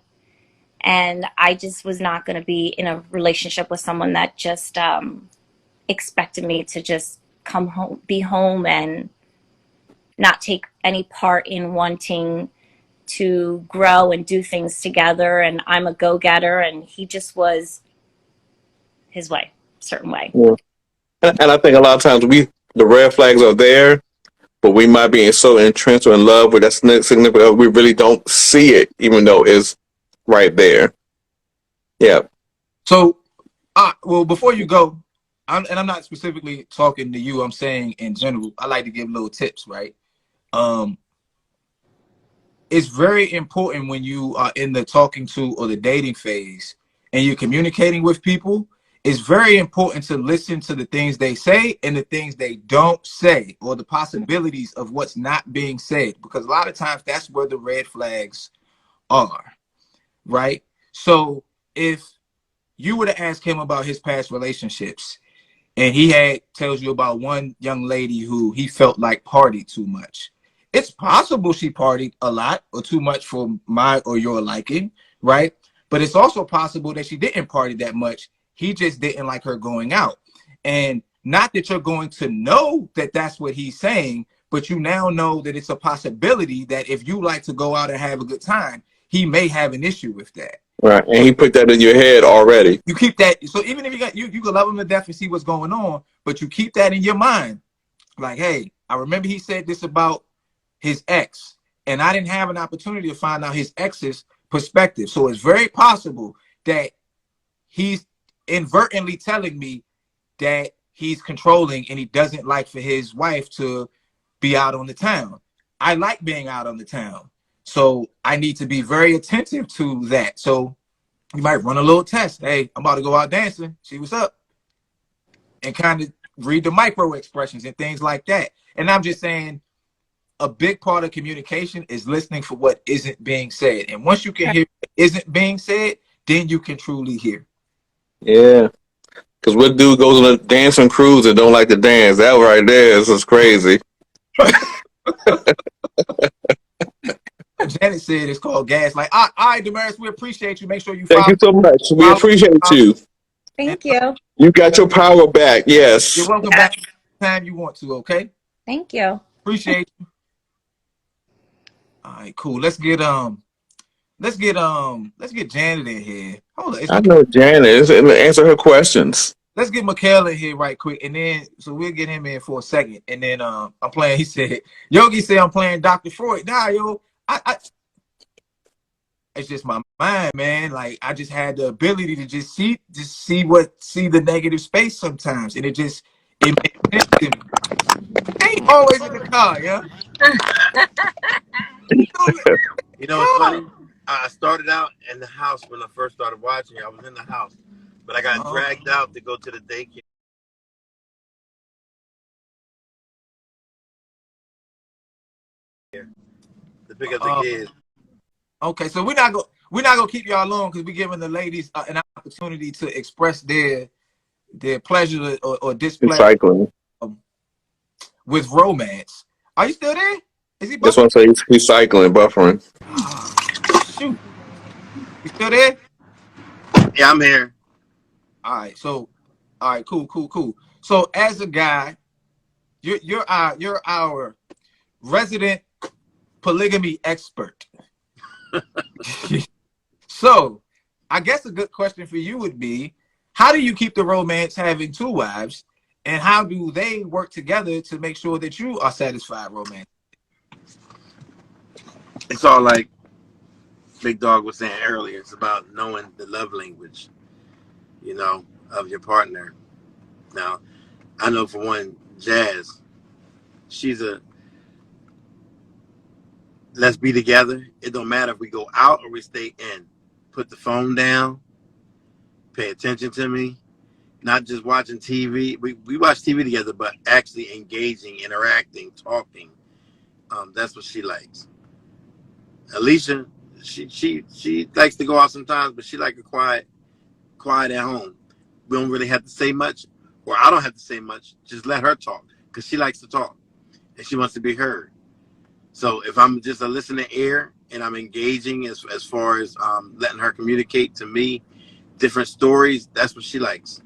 and I just was not going to be in a relationship with someone that just expected me to just come home, be home, and not take any part in wanting to grow and do things together. And I'm a go-getter, and he just was his way, certain way. Yeah. And I think a lot of times the red flags are there, but we might be so entrenched or in love with that significant, we really don't see it, even though it's right there. Yeah. So, well, before you go, and I'm not specifically talking to you, I'm saying in general, I like to give little tips, right? It's very important when you are in the talking to or the dating phase and you're communicating with people. It's very important to listen to the things they say and the things they don't say, or the possibilities of what's not being said, because a lot of times that's where the red flags are, right? So if you were to ask him about his past relationships, and he tells you about one young lady who he felt like partied too much. It's possible she partied a lot or too much for my or your liking, right? But it's also possible that she didn't party that much. He just didn't like her going out. And not that you're going to know that that's what he's saying, but you now know that it's a possibility that if you like to go out and have a good time, he may have an issue with that. Right. And he put that in your head already. You keep that. So even if you can love him to death and see what's going on, but you keep that in your mind. Like, hey, I remember he said this about his ex, and I didn't have an opportunity to find out his ex's perspective. So it's very possible that he's inadvertently telling me that he's controlling and he doesn't like for his wife to be out on the town. I like being out on the town. So I need to be very attentive to that. So you might run a little test. Hey, I'm about to go out dancing. See what's up. And kind of read the micro expressions and things like that. And I'm just saying a big part of communication is listening for what isn't being said. And once you can hear what isn't being said, then you can truly hear. Yeah. Because what dude goes on a dancing cruise and don't like to dance? That right there is just crazy. Janet said it's called Gaslight. All right, Damaris, we appreciate you. Make sure you Thank you so much. We appreciate you. Thank you. You got your power back. Yes. You're welcome back anytime you want to, okay? Thank you. Appreciate you. All right, cool. Let's get Janet in here. Hold on. I know Janet. Answer her questions. Let's get Mikhail in here right quick, and then so we'll get him in for a second, and then I'm playing. He said Yogi said I'm playing Dr. Freud. Nah, yo, I it's just my mind, man. Like I just had the ability to just see the negative space sometimes, and it makes sense to me. Ain't always in the car, yeah. You know what's funny? I started out in the house when I first started watching. I was in the house, but I got dragged out to go to the daycare to pick up the kids. Okay, so we're not gonna keep y'all long because we're giving the ladies an opportunity to express their pleasure or displeasure Recycling. with romance. Are you still there? Is he? That's what I'm saying. Recycling, buffering. Shoot, you still there? Yeah, I'm here. All right, cool. So as a guy, you're our resident polygamy expert. So I guess a good question for you would be, how do you keep the romance having two wives, and how do they work together to make sure that you are satisfied romantically? It's all like Big Dog was saying earlier. It's about knowing the love language, you know, of your partner. Now, I know for one, Jazz, she's a let's be together. It don't matter if we go out or we stay in. Put the phone down. Pay attention to me. Not just watching TV. We watch TV together, but actually engaging, interacting, talking. That's what she likes. Alicia, she likes to go out sometimes, but she like a quiet at home. We don't really have to say much, or I don't have to say much. Just let her talk, because she likes to talk, and she wants to be heard. So if I'm just a listening ear and I'm engaging as far as letting her communicate to me different stories, that's what she likes.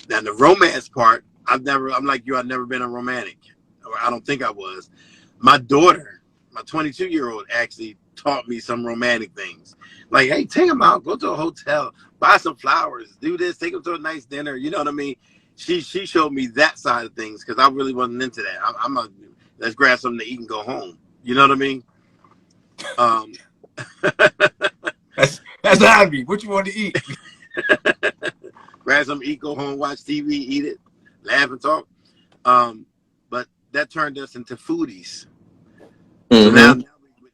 Now the romance part, I'm like you, I've never been a romantic, or I don't think I was. My daughter, my 22-year-old, actually taught me some romantic things. Like, hey, take them out, go to a hotel, buy some flowers, do this, take them to a nice dinner. You know what I mean? She showed me that side of things because I really wasn't into that. I'm a let's grab something to eat and go home. You know what I mean? That's hobby. What you want to eat? Grab something to eat, go home, watch TV, eat it, laugh and talk. But that turned us into foodies. Mm-hmm. So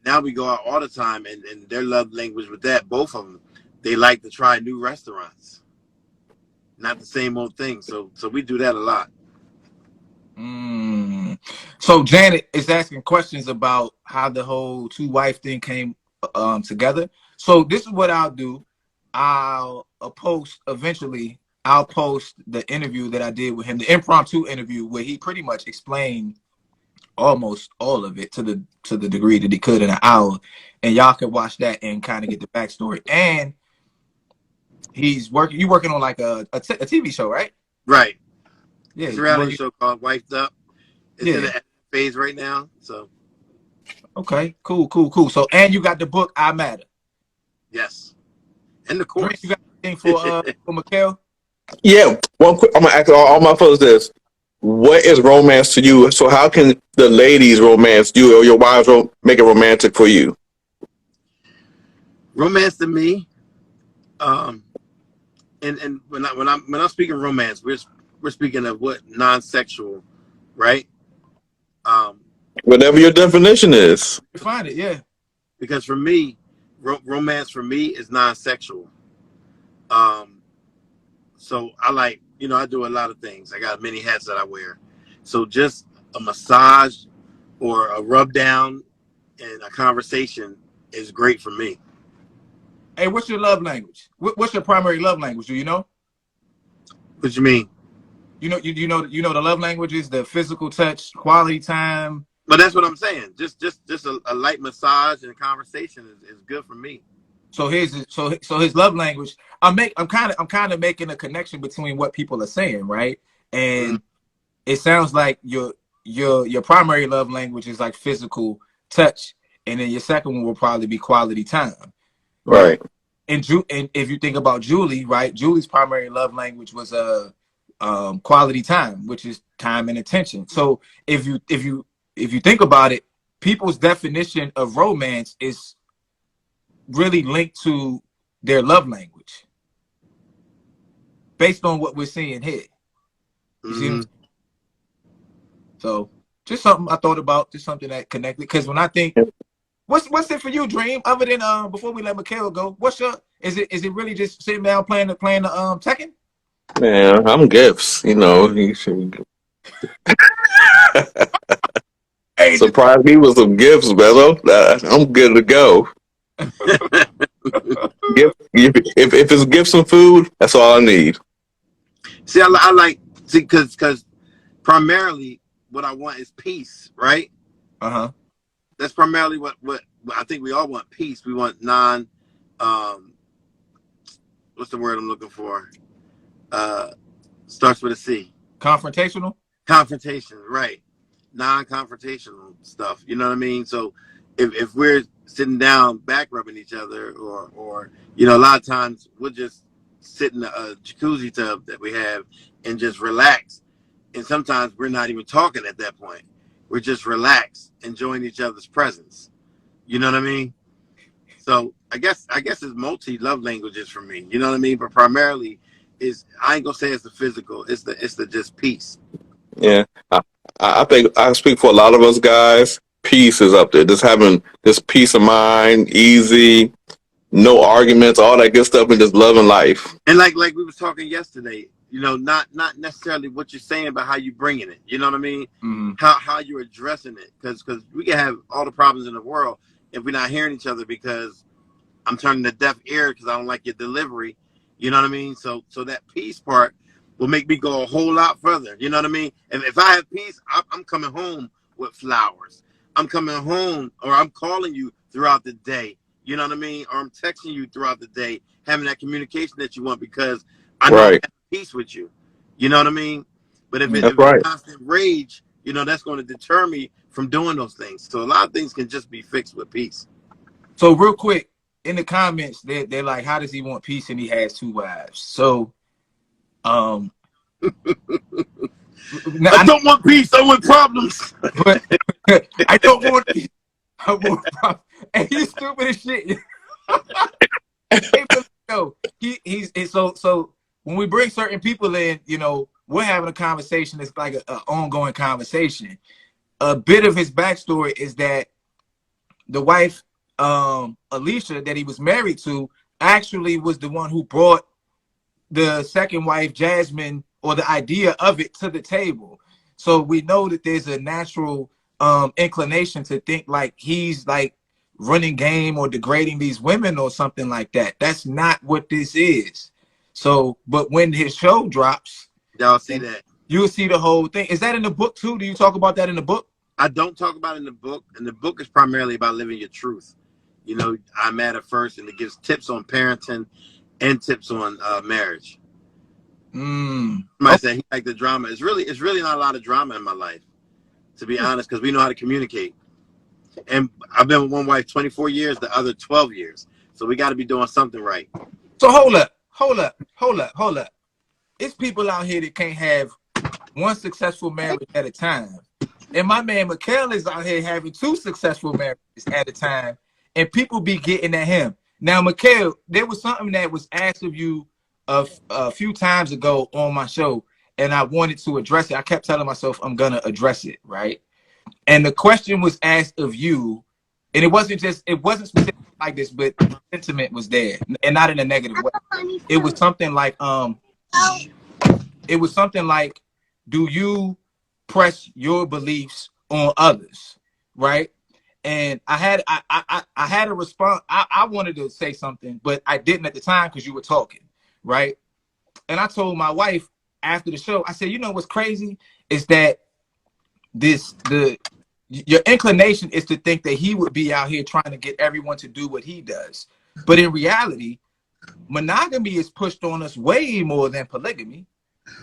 now we go out all the time, and their love language with that, both of them, they like to try new restaurants. Not the same old thing. So we do that a lot. So Janet is asking questions about how the whole two-wife thing came together. So this is what I'll do. I'll post the interview that I did with him, the impromptu interview where he pretty much explained almost all of it to the degree that he could in an hour, and y'all can watch that and kind of get the backstory. And you're working on like a TV show, right? Right. Yeah, it's a reality show called Wifed Up. It's in the phase right now. So okay, cool. So and you got the book I Matter. Yes. And the course. You got anything for Mikhail? Yeah. One quick, I'm gonna ask all my fellas this. what is romance to you? So how can the ladies romance you or your wives make it romantic for you? Romance to me, and when I'm speaking romance, we're speaking of what non-sexual, right? Um, Whatever your definition is. Find it, yeah. because for me, romance for me is non-sexual. Um, so I like, I do a lot of things. I got many hats that I wear. So just a massage or a rub down and a conversation is great for me. Hey, what's your love language? What's your primary love language? Do you know? What you mean? You know the love languages, the physical touch, quality time. But that's what I'm saying. Just a light massage and a conversation is good for me. So his love language. I'm kind of making a connection between what people are saying, right? And it sounds like your primary love language is like physical touch, and then your second one will probably be quality time. Right. And if you think about Julie, right? Julie's primary love language was quality time, which is time and attention. So if you think about it, people's definition of romance is really linked to their love language based on what we're seeing here. You see what I'm saying? So just something I thought about, just something that connected. Because when I think, what's it for you, Dream? Other than before we let Mikhail go, is it really just sitting down playing the Tekken? Man, I'm gifts. You should Hey, surprise me with some gifts, brother. I'm good to go. If it's gifts and food, that's all I need. See, I like because primarily what I want is peace, right? That's primarily what I think we all want. Peace. We want what's the word I'm looking for? Starts with a C. Confrontational. Confrontation, right? Non-confrontational stuff. You know what I mean? So if we're sitting down, back rubbing each other, or a lot of times we'll just sit in a jacuzzi tub that we have and just relax. And sometimes we're not even talking at that point. We're just relaxed, enjoying each other's presence. You know what I mean? So I guess it's multi love languages for me. You know what I mean? But primarily I ain't gonna say it's the physical. It's the just peace. Yeah. I think I speak for a lot of us guys. Peace is up there. Just having this peace of mind, easy, no arguments, all that good stuff, and just loving life. And like we was talking yesterday, not necessarily what you're saying, but how you bringing it. You know what I mean? Mm-hmm. How you're addressing it, because we can have all the problems in the world if we're not hearing each other because I'm turning a deaf ear because I don't like your delivery. You know what I mean? So that peace part will make me go a whole lot further. You know what I mean? And if I have peace, I'm coming home with flowers. I'm coming home, or I'm calling you throughout the day. You know what I mean? Or I'm texting you throughout the day, having that communication that you want because I know I have peace with you. You know what I mean? But if it's constant rage, that's going to deter me from doing those things. So a lot of things can just be fixed with peace. So real quick, in the comments, they're like, how does he want peace and he has 2 wives? So, I don't want peace. I want problems. But I don't want peace. I want problems. And he's stupid as shit. So when we bring certain people in, we're having a conversation. It's like an ongoing conversation. A bit of his backstory is that the wife, Alicia, that he was married to, actually was the one who brought the second wife, Jasmine, or the idea of it to the table. So we know that there's a natural inclination to think like he's like running game or degrading these women or something like that. That's not what this is. So, but when his show drops, y'all see that. You'll see the whole thing. Is that in the book too? Do you talk about that in the book? I don't talk about it in the book, and the book is primarily about living your truth. I'm at it first, and it gives tips on parenting and tips on marriage. Somebody said he liked the drama. It's really not a lot of drama in my life, to be honest, because we know how to communicate. And I've been with one wife 24 years, the other 12 years. So we got to be doing something right. So hold up. It's people out here that can't have one successful marriage at a time. And my man Mikhail is out here having 2 successful marriages at a time, and people be getting at him. Now, Mikhail, there was something that was asked of you a few times ago on my show, and I wanted to address it. I kept telling myself I'm gonna address it, right? And the question was asked of you, and it wasn't specific like this, but the sentiment was there, and not in a negative way. It was something like do you press your beliefs on others, right? And I had a response. I wanted to say something, but I didn't at the time because you were talking, right? And I told my wife after the show, I said, you know what's crazy is that your inclination is to think that he would be out here trying to get everyone to do what he does. But in reality, monogamy is pushed on us way more than polygamy,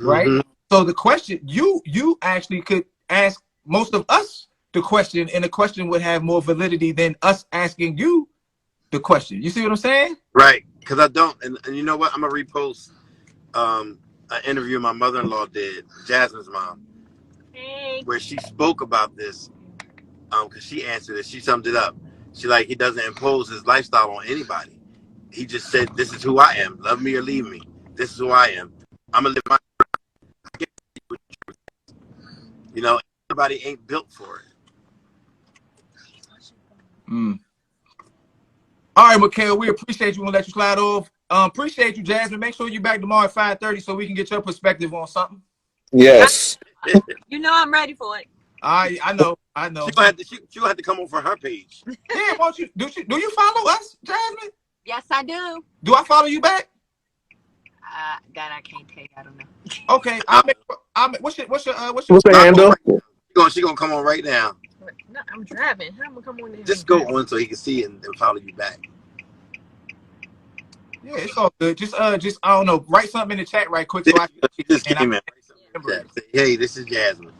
right? Mhm. So the question, you actually could ask most of us the question, and the question would have more validity than us asking you the question. You see what I'm saying? Right, because I don't, and you know what? I'm gonna repost an interview my mother-in-law did, Jasmine's mom, where she spoke about this. Because she answered it, she summed it up. She like he doesn't impose his lifestyle on anybody. He just said, "This is who I am. Love me or leave me. This is who I am. I'm gonna live my." You know, everybody ain't built for it. All right, Mikhail, we appreciate you. We'll let you slide off. Appreciate you, Jasmine. Make sure you're back tomorrow at 5:30 so we can get your perspective on something. Yes. You know I'm ready for it. I know. She gonna have to come over her page. Yeah, won't you? Do you follow us, Jasmine? Yes, I do. Do I follow you back? That I can't tell you. I don't know. Okay, what's your What's the handle? She gonna come on right now. No, I'm driving. How am I come on there? Just go on so he can see and follow you back. Yeah, it's all good. Just I don't know. Write something in the chat right quick so I She just came in. remember. Say, hey, this is Jasmine.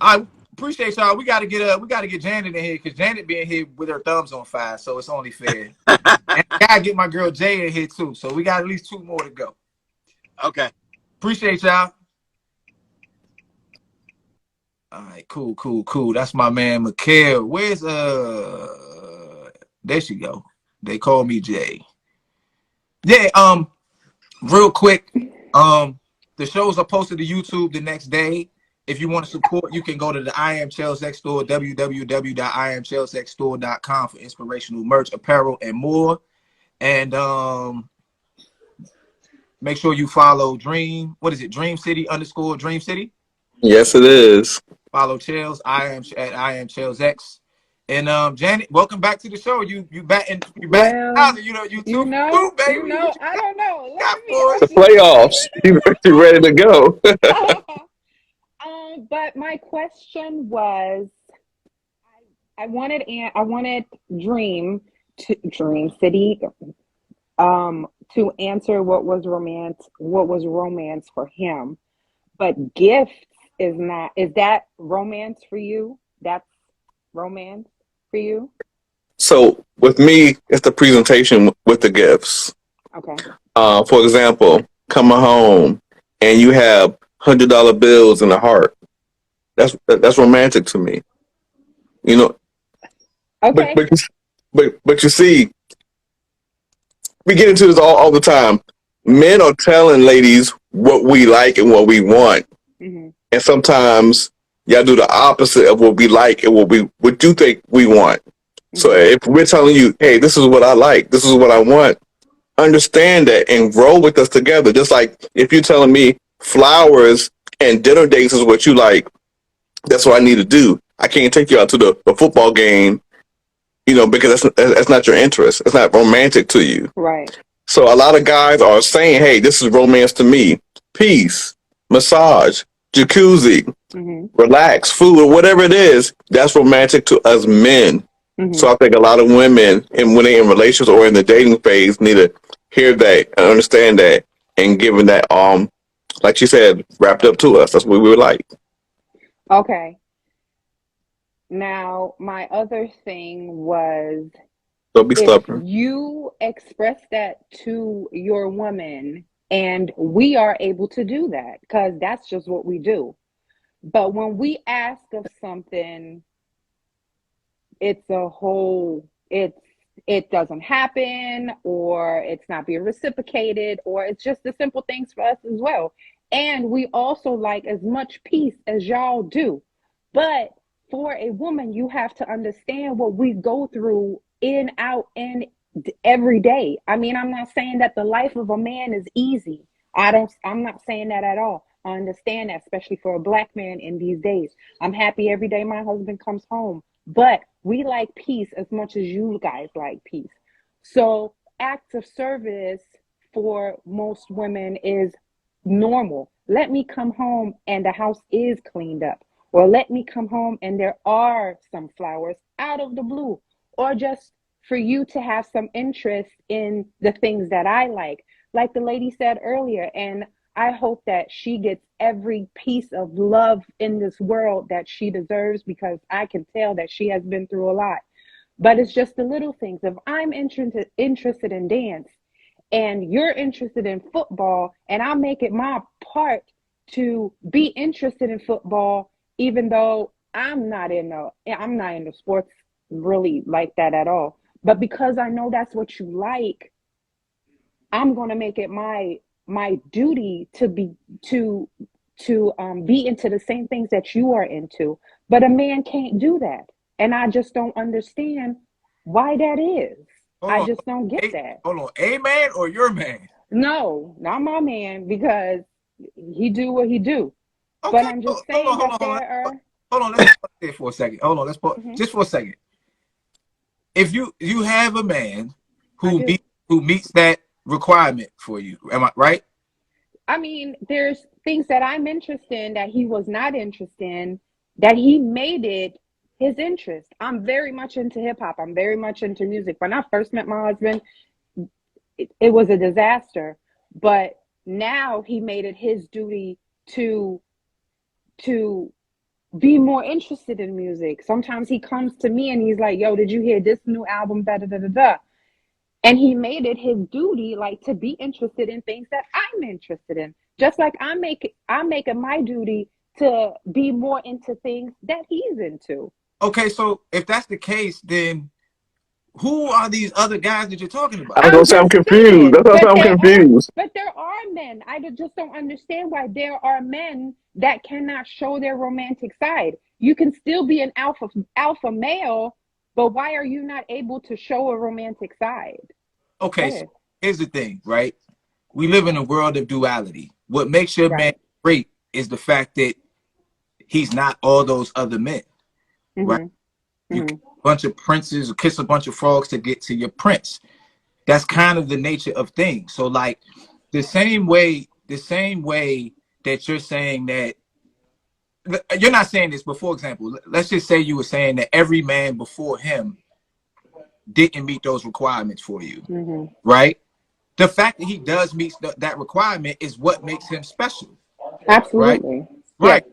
I appreciate y'all. We gotta get Janet in here because Janet being here with her thumbs on fire, so it's only fair. And I gotta get my girl Jay in here too. So we got at least 2 more to go. Okay. Appreciate y'all. All right, cool. That's my man Mikhail. Where's there she go. They call me Jay. Yeah, real quick. The shows are posted to YouTube the next day. If you want to support, you can go to the I Am Chels X store, www.iamchelsxstore.com for inspirational merch, apparel, and more. And make sure you follow Dream. What is it? Dream City _ Dream City. Yes, it is. Follow Chels. I am Chels X. And Janet, welcome back to the show. You back in you back. Well, You know you you too, know, baby. you know, I don't know. got Let for The me. playoffs. You ready to go? But my question was, I wanted Dream City, to answer what was romance for him, but gifts is not. Is that romance for you? That's romance for you? So with me, it's the presentation with the gifts. Okay. For example, coming home and you have $100 bills in the heart. That's romantic to me. You know. Okay. But you see, we get into this all the time. Men are telling ladies what we like and what we want. Mm-hmm. And sometimes y'all do the opposite of what we like and what you think we want. Mm-hmm. So if we're telling you, hey, this is what I like, this is what I want, understand that and grow with us together. Just like if you're telling me flowers and dinner dates is what you like, that's what I need to do. I can't take you out to the football game, because that's not your interest. It's not romantic to you. Right. So a lot of guys are saying, hey, this is romance to me. Peace, massage, jacuzzi, relax, food, whatever it is, that's romantic to us men. So I think a lot of women, and when they're in relationships or in the dating phase, need to hear that and understand that and given that, like she said, wrapped up to us. That's what we would like. Okay. Now, my other thing was, Don't be stubborn. you express that to your woman And we are able to do that because that's just what we do. But when we ask of something, it's a whole, it doesn't happen, or it's not being reciprocated, or it's just the simple things for us as well. And we also like as much peace as y'all do. But for a woman, you have to understand what we go through in, out, and every day. I mean, I'm not saying that the life of a man is easy. I'm not saying that at all. I understand that, especially for a Black man in these days. I'm happy every day my husband comes home. But we like peace as much as you guys like peace. So acts of service for most women is normal. Let me come home and the house is cleaned up. Or let me come home and there are some flowers out of the blue. Or just for you to have some interest in the things that I like the lady said earlier. And I hope that she gets every piece of love in this world that she deserves, because I can tell that she has been through a lot. But it's just the little things. If I'm interested in dance and you're interested in football, and I make it my part to be interested in football, even though I'm not into sports really like that at all. But because I know that's what you like, I'm going to make it my duty to be into the same things that you are into. But a man can't do that, and I just don't understand why that is. Hold I on. just don't get Hey, that. hold on. A man or your man? No, not my man, because he do what he do. But Okay. I'm just Hold on. saying that there are. Hold on. Let's pause there for a second. Hold on. Let's pause Mhm. just for a second. If you have a man I who do. meets that requirement for you, am I right? I mean, there's things that I'm interested in that he was not interested in, that he made it his interest. I'm very much into hip hop. I'm very much into music. When I first met my husband, it was a disaster. But now he made it his duty to be more interested in music. Sometimes he comes to me and he's like, "Yo, did you hear this new album? Da da da da da." And he made it his duty, like, to be interested in things that I'm interested in. Just like I'm making my duty to be more into things that he's into. Okay, so if that's the case, then who are these other guys that you're talking I about? was gonna I'm say I'm just confused. saying, That's why I'm confused. but there are men. Just don't understand why there are men that cannot show their romantic side. You can still be an alpha male, but why are you not able to show a romantic side? Go Okay, so ahead. here's the thing, right? We live in a world of duality. What makes your man Right. great is the fact that he's not all those other men, right? Mm-hmm. You Mm-hmm. kiss a bunch of princes or kiss a bunch of frogs to get to your prince. That's kind of the nature of things. So like the same way that you're saying that you're not saying this, but for example, let's just say you were saying that every man before him didn't meet those requirements for you, Mm-hmm. right? The fact that he does meet that requirement is what makes him special, right? Absolutely. Yes. Right.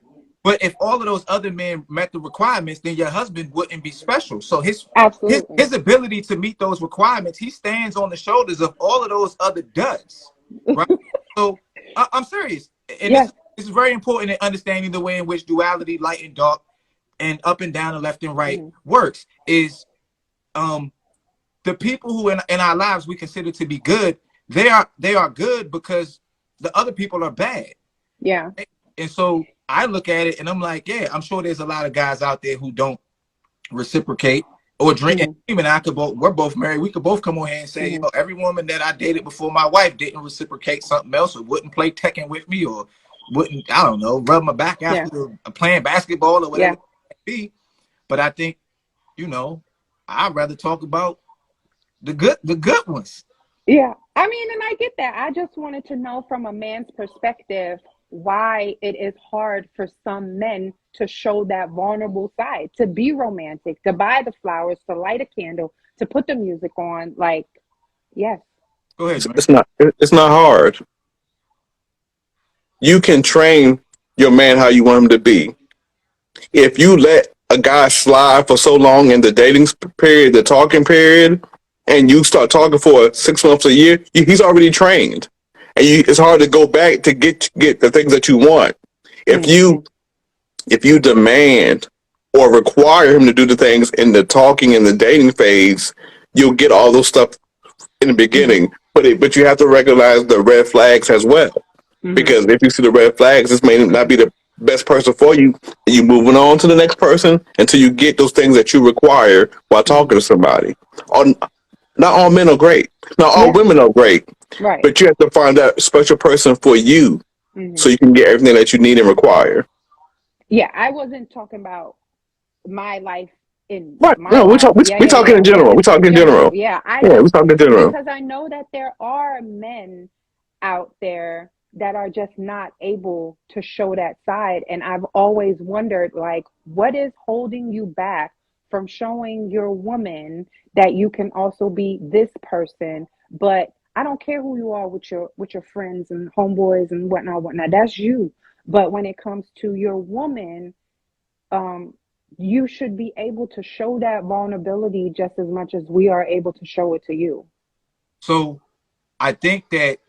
But if all of those other men met the requirements, then your husband wouldn't be special. So Absolutely. his ability to meet those requirements, he stands on the shoulders of all of those other duds, right? So I'm serious, and Yes. this is very important in understanding the way in which duality, light and dark, and up and down and left and right Mm-hmm. works. Is the people who in our lives we consider to be good, they are good because the other people are bad. Yeah. And so I look at it and I'm like, yeah, I'm sure there's a lot of guys out there who don't reciprocate or drink. Mm-hmm. And even we're both married. We could both come on here and say, Mm-hmm. every woman that I dated before my wife didn't reciprocate something else, or wouldn't play Tekken with me, or wouldn't, I don't know, rub my back Yeah. after playing basketball or whatever Yeah. it might be. But I think, I'd rather talk about the good ones. Yeah. I mean, and I get that. I just wanted to know from a man's perspective why it is hard for some men to show that vulnerable side, to be romantic, to buy the flowers, to light a candle, to put the music on. Like, yes. Go ahead, Dwayne. It's not hard. You can train your man how you want him to be. If you let a guy slide for so long in the dating period, the talking period, and you start talking for 6 months, a year, he's already trained. and it's hard to go back to get the things that you want. If you demand or require him to do the things in the talking and the dating phase, you'll get all those stuff in the beginning. But you have to recognize the red flags as well. Because if you see the red flags, this may not be the best person for you, and you moving on to the next person until you get those things that you require while talking to somebody. Not all men are great. Not all Yeah. women are great. Right. But you have to find that special person for you so you can get everything that you need and require. Yeah, I wasn't talking about my life in Right. my No, we life. talking in general. We talking in general. Yeah, Yeah, we talking in general. because I know that there are men out there that are just not able to show that side, and I've always wondered, like, what is holding you back from showing your woman that you can also be this person? But I don't care who you are with your friends and homeboys and whatnot. That's you. But when it comes to your woman, you should be able to show that vulnerability just as much as we are able to show it to you. So I think that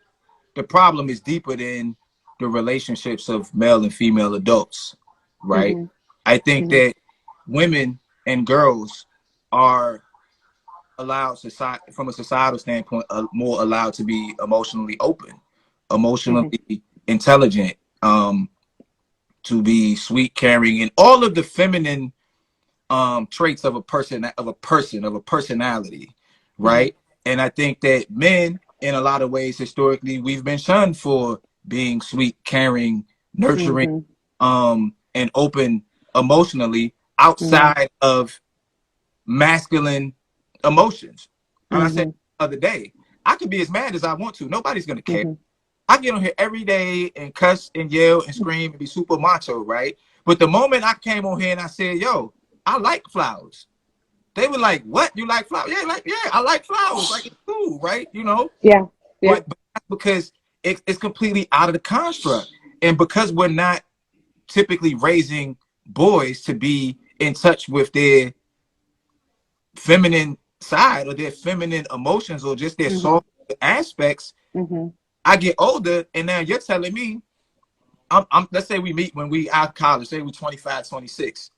the problem is deeper than the relationships of male and female adults, right? Mm-hmm. I think that women and girls are allowed, from a societal standpoint, more allowed to be emotionally open, emotionally intelligent, to be sweet, caring, and all of the feminine traits of a personality, right? And I think that men, in a lot of ways, historically, we've been shunned for being sweet, caring, nurturing, and open emotionally outside of masculine emotions. And I said the other day, I could be as mad as I want to. Nobody's gonna care. I get on here every day and cuss and yell and scream and be super macho, right? But the moment I came on here and I said, yo, I like flowers, they were like, what? You like flowers? Yeah, I like flowers. Like, it's cool, right? You know? Yeah. But that's because it's completely out of the construct. And because we're not typically raising boys to be in touch with their feminine side or their feminine emotions or just their soft aspects, I get older and now you're telling me, let's say we meet when we out of college, say we're 25, 26.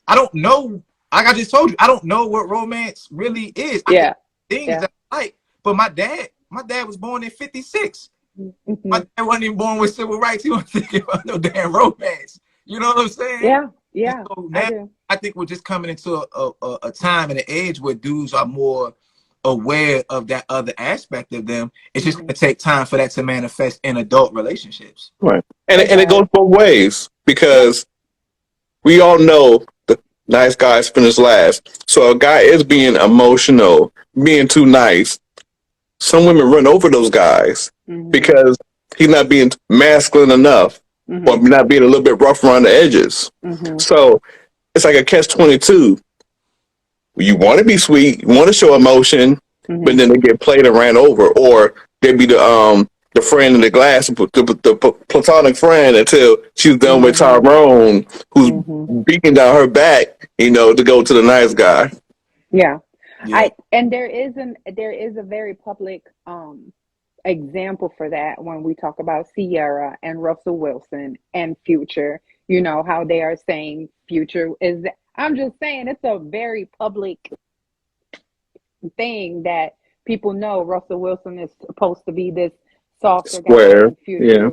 I don't know. Like I just told you, I don't know what romance really is. I things that I like, but my dad was born in 56. My dad wasn't even born with civil rights. He wasn't thinking about no damn romance. You know what I'm saying? Yeah. So now I think we're just coming into a time and an age where dudes are more aware of that other aspect of them. It's just going to take time for that to manifest in adult relationships. Right. And it goes both ways because we all know the nice guys finish last. So a guy is being emotional, being too nice. Some women run over those guys because he's not being masculine enough or not being a little bit rough around the edges. So it's like a catch-22. You want to be sweet, you want to show emotion, but then they get played and ran over, or they be the friend in the glass, the platonic friend until she's done with Tyrone, who's beating down her back, to go to the nice guy. Yeah. And there is a very public example for that when we talk about Sierra and Russell Wilson and Future. You know how they are saying Future is. I'm just saying it's a very public thing that people know Russell Wilson is supposed to be this softer guy. And Future,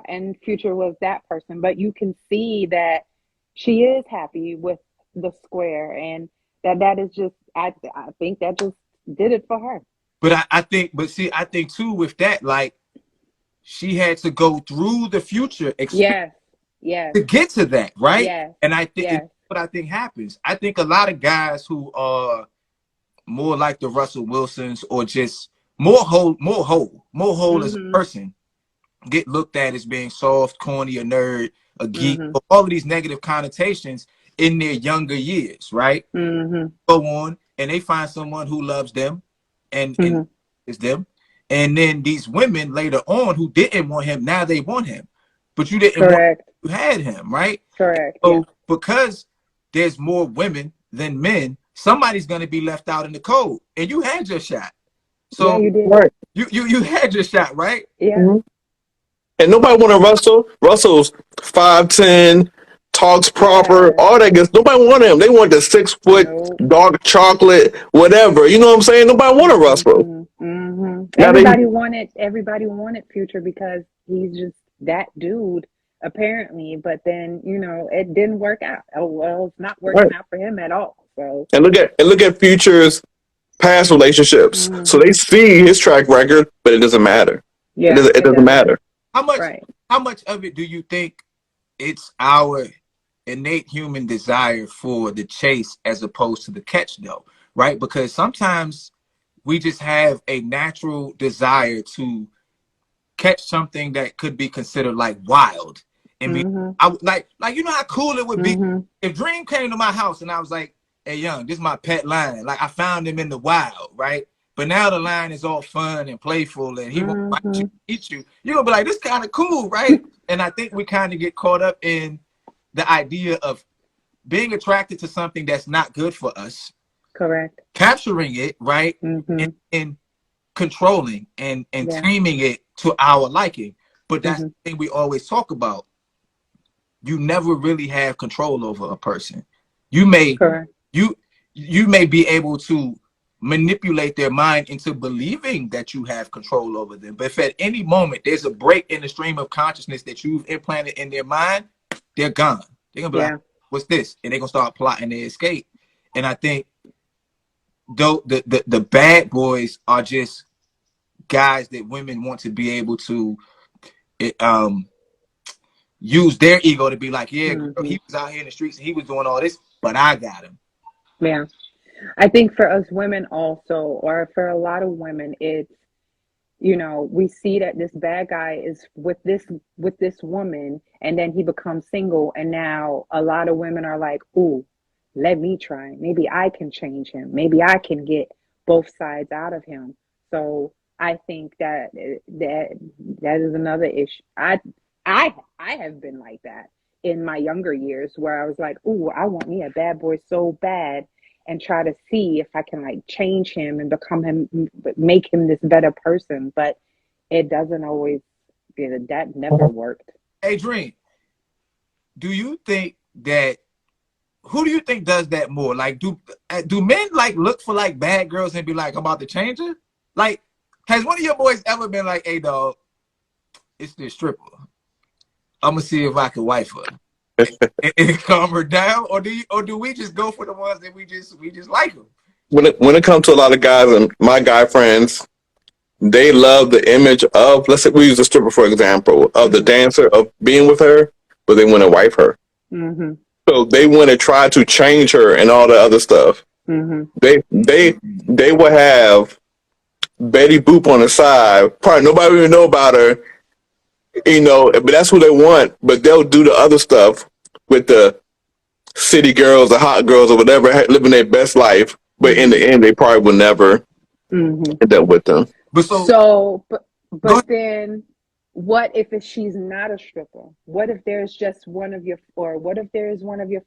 and Future was that person. But you can see that she is happy with the square, and that is just. I think that just did it for her. But I think too with that, like she had to go through the Future experience to get to that, right? And I think what I think happens. I think a lot of guys who are more like the Russell Wilsons or just more whole as a person get looked at as being soft, corny, a nerd, a geek, all of these negative connotations in their younger years, right? Go on and they find someone who loves them and is them. And then these women later on who didn't want him, now they want him. But you didn't want, you had him, right? Correct. So because there's more women than men, somebody's going to be left out in the cold. And you had your shot. So you did. You had your shot, right? Yeah. And nobody want to Russell. Russell's 5'10", talks proper, Yeah. all that good. Nobody want him. They want the 6 foot Nope. dark chocolate, whatever. You know what I'm saying? Nobody want a Russell. Now they Everybody wanted Future because he's just that dude, apparently. But then, it didn't work out. Oh well, it's not working right. out for him at all. So And look at Future's past relationships. So they see his track record, but it doesn't matter. yeah, It doesn't matter. How much right. how much of it do you think it's our innate human desire for the chase as opposed to the catch, though? Right? Because sometimes we just have a natural desire to catch something that could be considered like wild and be like you know how cool it would be if Dream came to my house and I was like, hey young, this is my pet lion, like I found him in the wild, right? But now the lion is all fun and playful and he won't bite you, eat you. You're gonna be like, this kind of cool, right? And I think we kind of get caught up in the idea of being attracted to something that's not good for us, Correct. capturing it, right? And controlling and Yeah. taming it to our liking. But that's Mm-hmm. the thing we always talk about. You never really have control over a person. You may Correct. you may be able to manipulate their mind into believing that you have control over them. But if at any moment there's a break in the stream of consciousness that you've implanted in their mind, they're gone. They're gonna be Yeah. like, what's this? And they're gonna start plotting their escape. And I think though the bad boys are just guys that women want to be able to use their ego to be like, yeah, girl, he was out here in the streets and he was doing all this, but I got him. Yeah. I think for us women also, or for a lot of women, it's, we see that this bad guy is with this woman, and then he becomes single, and now a lot of women are like, ooh, let me try. Maybe I can change him. Maybe I can get both sides out of him. So I think that is another issue. I have been like that in my younger years, where I was like, ooh, I want me a bad boy so bad, and try to see if I can like change him and become him, make him this better person. But it doesn't always, that never worked. Hey, Dream, do you think that, who do you think does that more? Like, do men like look for like bad girls and be like, I'm about to change her? Like, has one of your boys ever been like, hey dog, it's this stripper, I'm gonna see if I can wife her and calm her down, or do we just go for the ones that we just like them? When it comes to a lot of guys and my guy friends, they love the image of, let's say we use a stripper for example, of the dancer, of being with her, but they want to wife her. So they want to try to change her and all the other stuff. They will have Betty Boop on the side. Probably nobody even know about her, but that's who they want. But they'll do the other stuff with the city girls, the hot girls, or whatever, living their best life. But in the end, they probably will never end up with them. But then, what if she's not a stripper? What if there's just one of your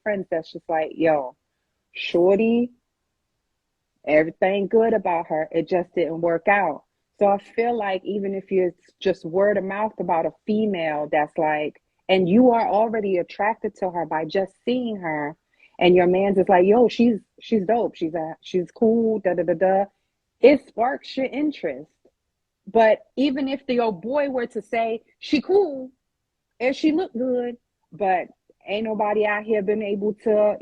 friends that's just like, yo, shorty, everything good about her, it just didn't work out. So I feel like even if you're just word of mouth about a female that's like, and you are already attracted to her by just seeing her, and your man's just like, yo, she's dope, she's cool, da da da da, it sparks your interest. But even if the old boy were to say she cool and she look good, but ain't nobody out here been able to,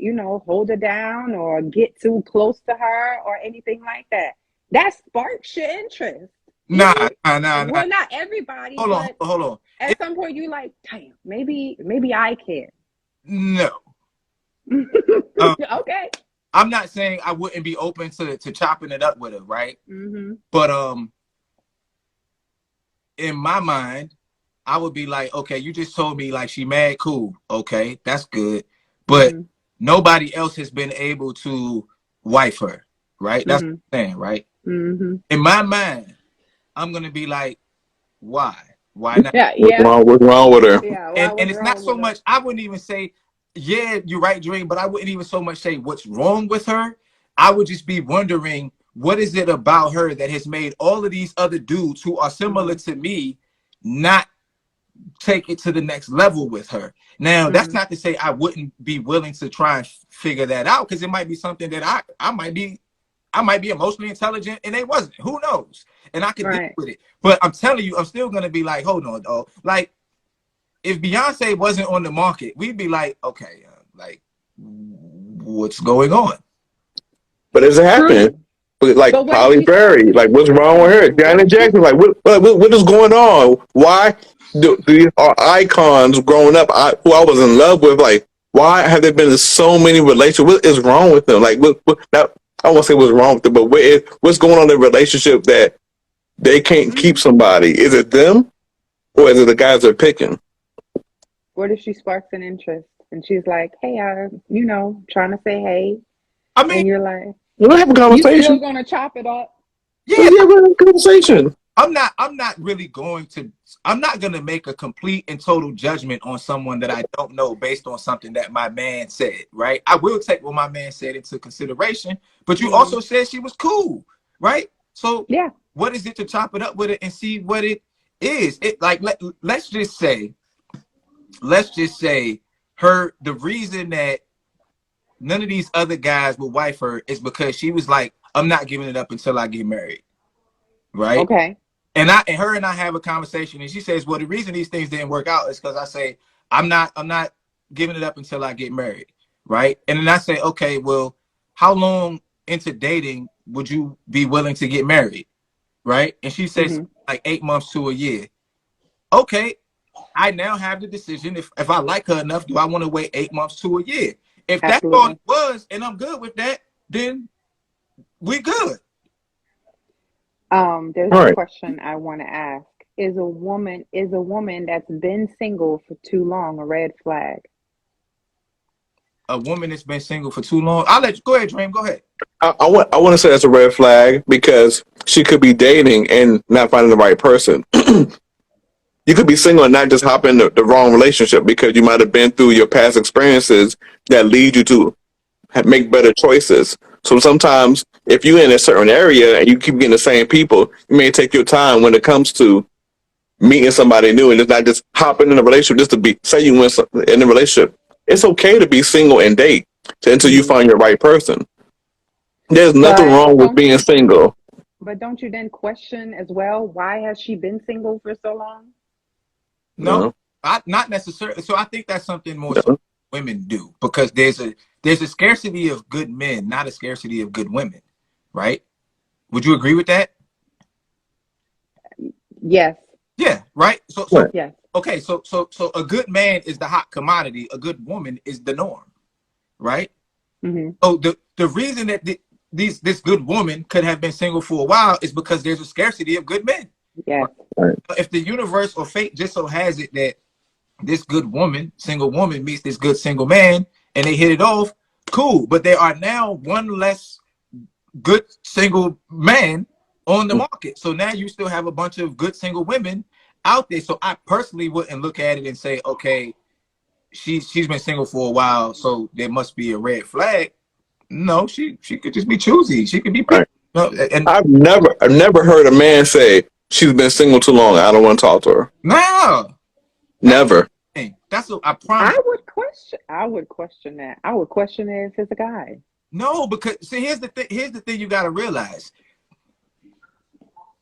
hold her down or get too close to her or anything like that, that sparks your interest. Nah. Well, not everybody. Hold on. At some point, you like, damn, maybe I can. No. Okay. I'm not saying I wouldn't be open to chopping it up with her, right? But in my mind, I would be like, okay, you just told me like she mad cool. Okay, that's good. But nobody else has been able to wife her, right? That's what I'm saying, right? In my mind, I'm gonna be like, why? Why not? What's wrong with her? Yeah, and it's not so much, I wouldn't even say, yeah, you're right, Dream, but I wouldn't even so much say what's wrong with her. I would just be wondering what is it about her that has made all of these other dudes who are similar to me not take it to the next level with her? Now, that's not to say I wouldn't be willing to try and figure that out, because it might be something that I might be emotionally intelligent and they wasn't. Who knows? And I could deal Right. with it. But I'm telling you, I'm still gonna be like, hold on, though. Like, if Beyonce wasn't on the market, we'd be like, okay, like, what's going on? But it's happening. True. Like But what Holly if she Berry, like what's wrong with her? Janet Jackson, like what is going on? Why do these are icons growing up? Who I was in love with, like why have there been so many relationships? What is wrong with them? Like what now, I won't say what's wrong with them, but what's going on in the relationship that they can't keep somebody? Is it them or is it the guys they're picking? what if she sparks an interest and she's like, hey, trying to say hey, I and mean, you're like, We'll have a you still conversation. gonna chop it up? yeah, Yeah, we'll have a conversation. I'm not really going to, I'm not going to make a complete and total judgment on someone that I don't know based on something that my man said, right? I will take what my man said into consideration, but you also said she was cool, right? So Yeah. what is it to chop it up with it and see what it is? It like, let's just say the reason that none of these other guys would wife her is because she was like, I'm not giving it up until I get married, right? Okay. And her and I have a conversation, and she says, well, the reason these things didn't work out is because I say, I'm not giving it up until I get married, right? And then I say, okay, well, how long into dating would you be willing to get married, right? And she says, like 8 months to a year. Okay, I now have the decision. If I like her enough, do I want to wait 8 months to a year? If that's all it was, and I'm good with that, then we good. There's All a right. question I want to ask. Is a woman that's been single for too long a red flag? A woman that's been single for too long. I'll let you go ahead, Dream. Go ahead. I want to say that's a red flag because she could be dating and not finding the right person. You could be single and not just hop in the wrong relationship because you might have been through your past experiences that lead you to make better choices. So sometimes if you're in a certain area and you keep getting the same people, you may take your time when it comes to meeting somebody new and it's not just hopping in a relationship just to be, say you went in a relationship. It's okay to be single and date until you find your right person. There's nothing wrong with being single. But don't you then question as well, why has she been single for so long? No, not necessarily. So I think that's something more so women do, because there's a scarcity of good men, not a scarcity of good women, right? Would you agree with that? Yes. Yeah, right. So Yes. okay, so a good man is the hot commodity. A good woman is the norm, right? So the reason that this good woman could have been single for a while is because there's a scarcity of good men. Yes. If the universe or fate just so has it that this good woman, single woman, meets this good single man and they hit it off, cool. But there are now one less good single man on the market. So now you still have a bunch of good single women out there. So I personally wouldn't look at it and say, okay, she's been single for a while, so there must be a red flag. No, she could just be choosy. She could be picky. And I've never heard a man say she's been single too long. I don't want to talk to her. no, Never. that's what I promise. I would question that. I would question it if it's a guy. No, because see, here's the thing you got to realize.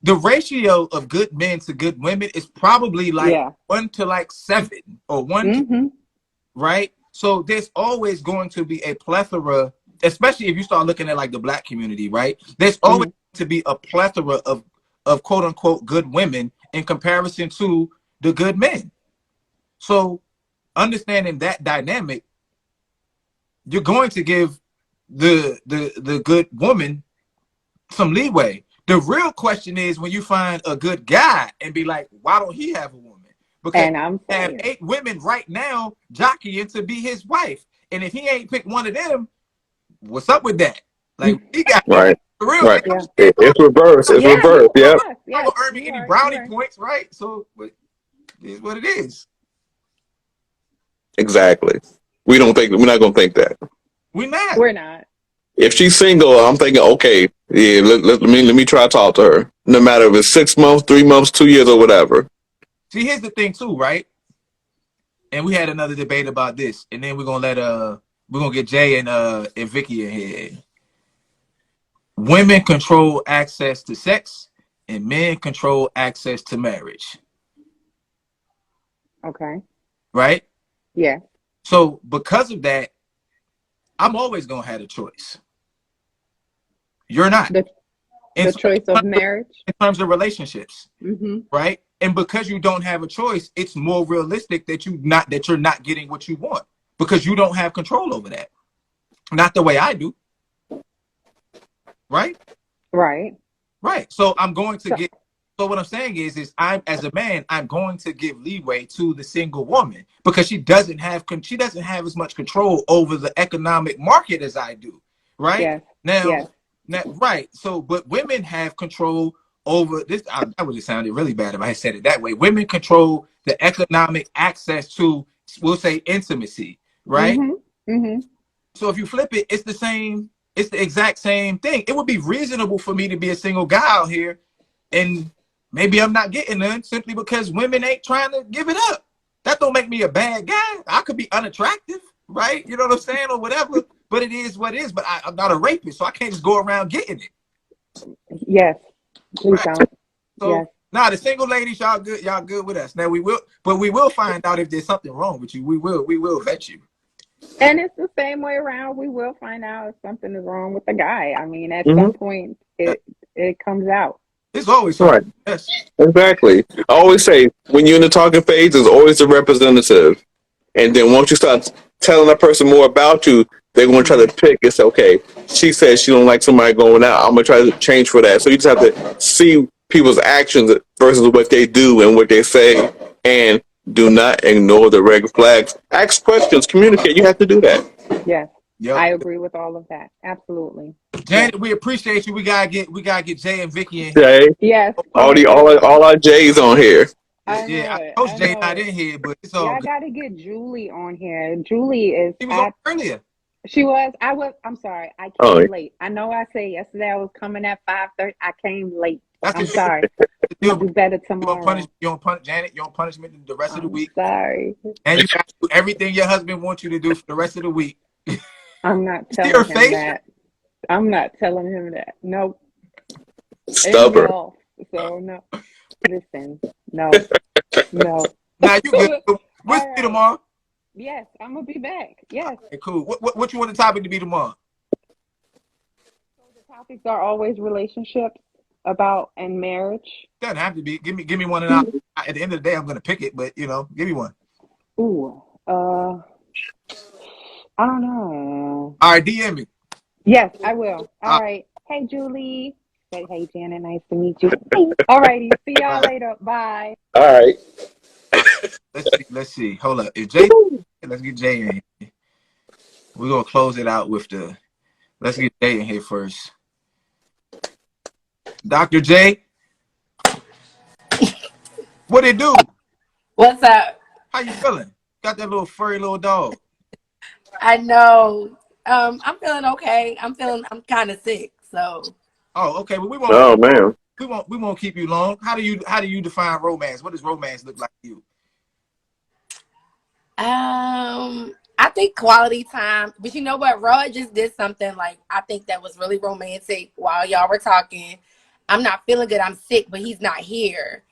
The ratio of good men to good women is probably like 1 to like 7 or 1 right? So there's always going to be a plethora, especially if you start looking at like the black community, right? There's always to be a plethora of quote unquote good women in comparison to the good men. So understanding that dynamic, you're going to give the good woman some leeway. The real question is when you find a good guy and be like, why don't he have a woman? Because I have 8 women right now jockeying to be his wife. And if he ain't picked one of them, what's up with that? Like, he got right. Real, right. It's reverse. It's reverse. Yeah. I'm not gonna earn me any brownie points, right? So it is what it is. Exactly. We're not gonna think that. We're not. We're not. If she's single, I'm thinking, okay, Yeah, let me try to talk to her. No matter if it's 6 months, 3 months, 2 years, or whatever. See, here's the thing too, right? And we had another debate about this, and then we're gonna get Jay and Vicky in here. Women control access to sex, and men control access to marriage. Okay. Right? Yeah. So because of that, I'm always gonna have a choice. You're not. The choice of marriage in terms of relationships, mm-hmm. right? And because you don't have a choice, it's more realistic that you're not getting what you want because you don't have control over that. Not the way I do. Right? Right. So I'm going to get. So what I'm saying is I'm as a man, I'm going to give leeway to the single woman because she doesn't have as much control over the economic market as I do. Right? Yes. Now, right. So, but women have control over this. That would have sounded really bad if I had said it that way. Women control the economic access to, we'll say, intimacy. Right? Mm-hmm. Mm-hmm. So if you flip it, it's the same. It's the exact same thing. It would be reasonable for me to be a single guy out here, and maybe I'm not getting none simply because women ain't trying to give it up. That don't make me a bad guy. I could be unattractive, right? You know what I'm saying, or whatever. But it is what it is. But I'm not a rapist, so I can't just go around getting it. Yes, please right? don't. So yes. Nah, the single ladies, y'all good with us. Now we will find out if there's something wrong with you. We will vet you. And it's the same way around. We will find out if something is wrong with the guy. I mean, at some point, it comes out. It's always right. Yes. Exactly. I always say when you're in the talking phase, there's always a representative, and then once you start telling that person more about you, they're going to try to pick. It's okay. She says she don't like somebody going out. I'm going to try to change for that. So you just have to see people's actions versus what they do and what they say, and do not ignore the red flags. Ask questions, communicate. You have to do that. Yes. Yep. I agree with all of that. Absolutely. Janet, we appreciate you. We gotta get Jay and Vicky in here. Jay. Yes. All our Jays on here. I know Jay not in here, but it's all I gotta get Julie on here. Julie is She was on earlier. She was. I'm sorry. I came late. I know I said yesterday I was coming at 5:30. I came late. I'm sorry. You'll do better tomorrow. You don't punish Janet. You don't punishment the rest of the week. Sorry. And you got to do everything your husband wants you to do for the rest of the week. I'm not telling him that. I'm not telling him that. Nope. Stubborn. So no. Listen. No. No. Now you good. We'll see you tomorrow. Yes, I'm gonna be back. Yes. Okay, cool. What you want the topic to be tomorrow? So the topics are always relationships and marriage. Doesn't have to be. Give me one, and at the end of the day, I'm gonna pick it. But give me one. Ooh. I don't know. All right, DM me. Yes, I will. All right. Hey, Julie. Hey, Janet. Nice to meet you. All righty. See y'all later. Bye. All right. Let's see. Hold up. If Jay, let's get Jay in here. We're gonna close it out with let's get Jay in here first. Dr. J. What it do? What's up? How you feeling? Got that little furry little dog. I know. I'm feeling okay. I'm kind of sick, so. Oh, okay. Well, we won't. Oh man. We won't keep you long. How do you define romance? What does romance look like to you? I think quality time. But you know what? Rod just did something like I think that was really romantic while y'all were talking. I'm not feeling good. I'm sick, but he's not here.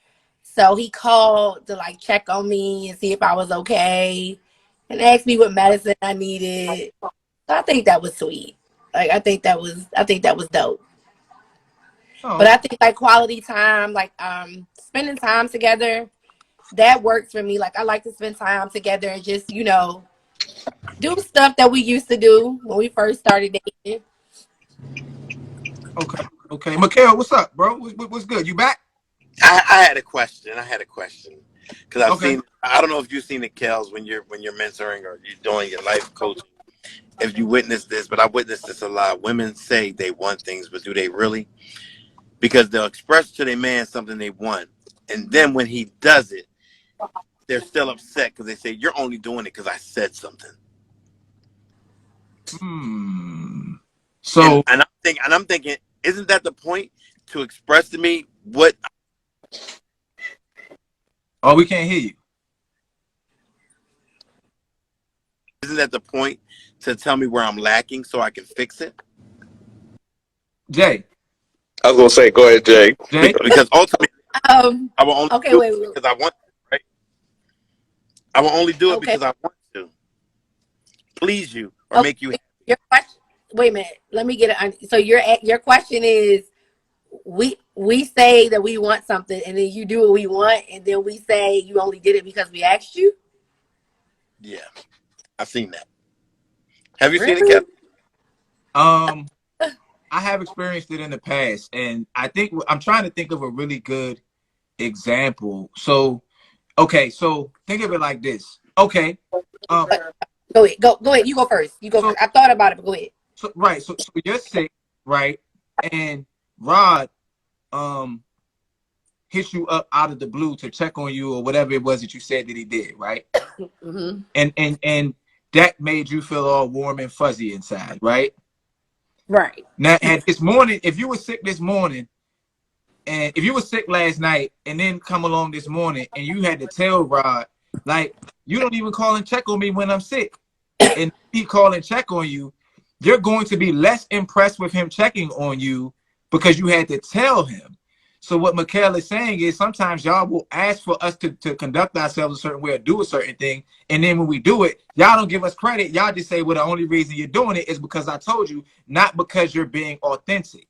So he called to like check on me and see if I was okay and asked me what medicine I needed. So I think that was sweet. Like I think that was dope. Oh. But I think like quality time, like spending time together, that works for me. Like I like to spend time together and just, do stuff that we used to do when we first started dating. Okay. Mikhail, what's up, bro? What's good? You back? I had a question. Because I've seen, I don't know if you've seen the Kels when you're mentoring or you're doing your life coaching. If you witness this, but I witnessed this a lot. Women say they want things, but do they really? Because they'll express to their man something they want. And then when he does it, they're still upset because they say, you're only doing it because I said something. So and I'm thinking, Isn't that the point to express to me what? Oh, we can't hear you. Isn't that the point to tell me where I'm lacking so I can fix it? Jay. I was gonna say, go ahead, Jay. Jay. Because ultimately, I will only Okay, do wait, it because I want to, right? I will only do it okay. because I want to please you or make you happy. Your question. Wait a minute. Let me get it. So your question is, we say that we want something, and then you do what we want, and then we say you only did it because we asked you. Yeah, I've seen that. Have you seen it, Really? Kevin? I have experienced it in the past, and I think I'm trying to think of a really good example. So, okay, so think of it like this. Okay, Go ahead. Go ahead. You go first. You go first. I thought about it, but go ahead. So right, so you're sick, right? And Rod hit you up out of the blue to check on you or whatever it was that you said that he did, right? Mm-hmm. And that made you feel all warm and fuzzy inside, right? Right. Now, and this morning, if you were sick this morning, and if you were sick last night, and then come along this morning, and you had to tell Rod, like, you don't even call and check on me when I'm sick, and he call and check on you, you're going to be less impressed with him checking on you because you had to tell him. So what Mikhail is saying is sometimes y'all will ask for us to conduct ourselves a certain way or do a certain thing. And then when we do it, y'all don't give us credit. Y'all just say, well, the only reason you're doing it is because I told you, not because you're being authentic.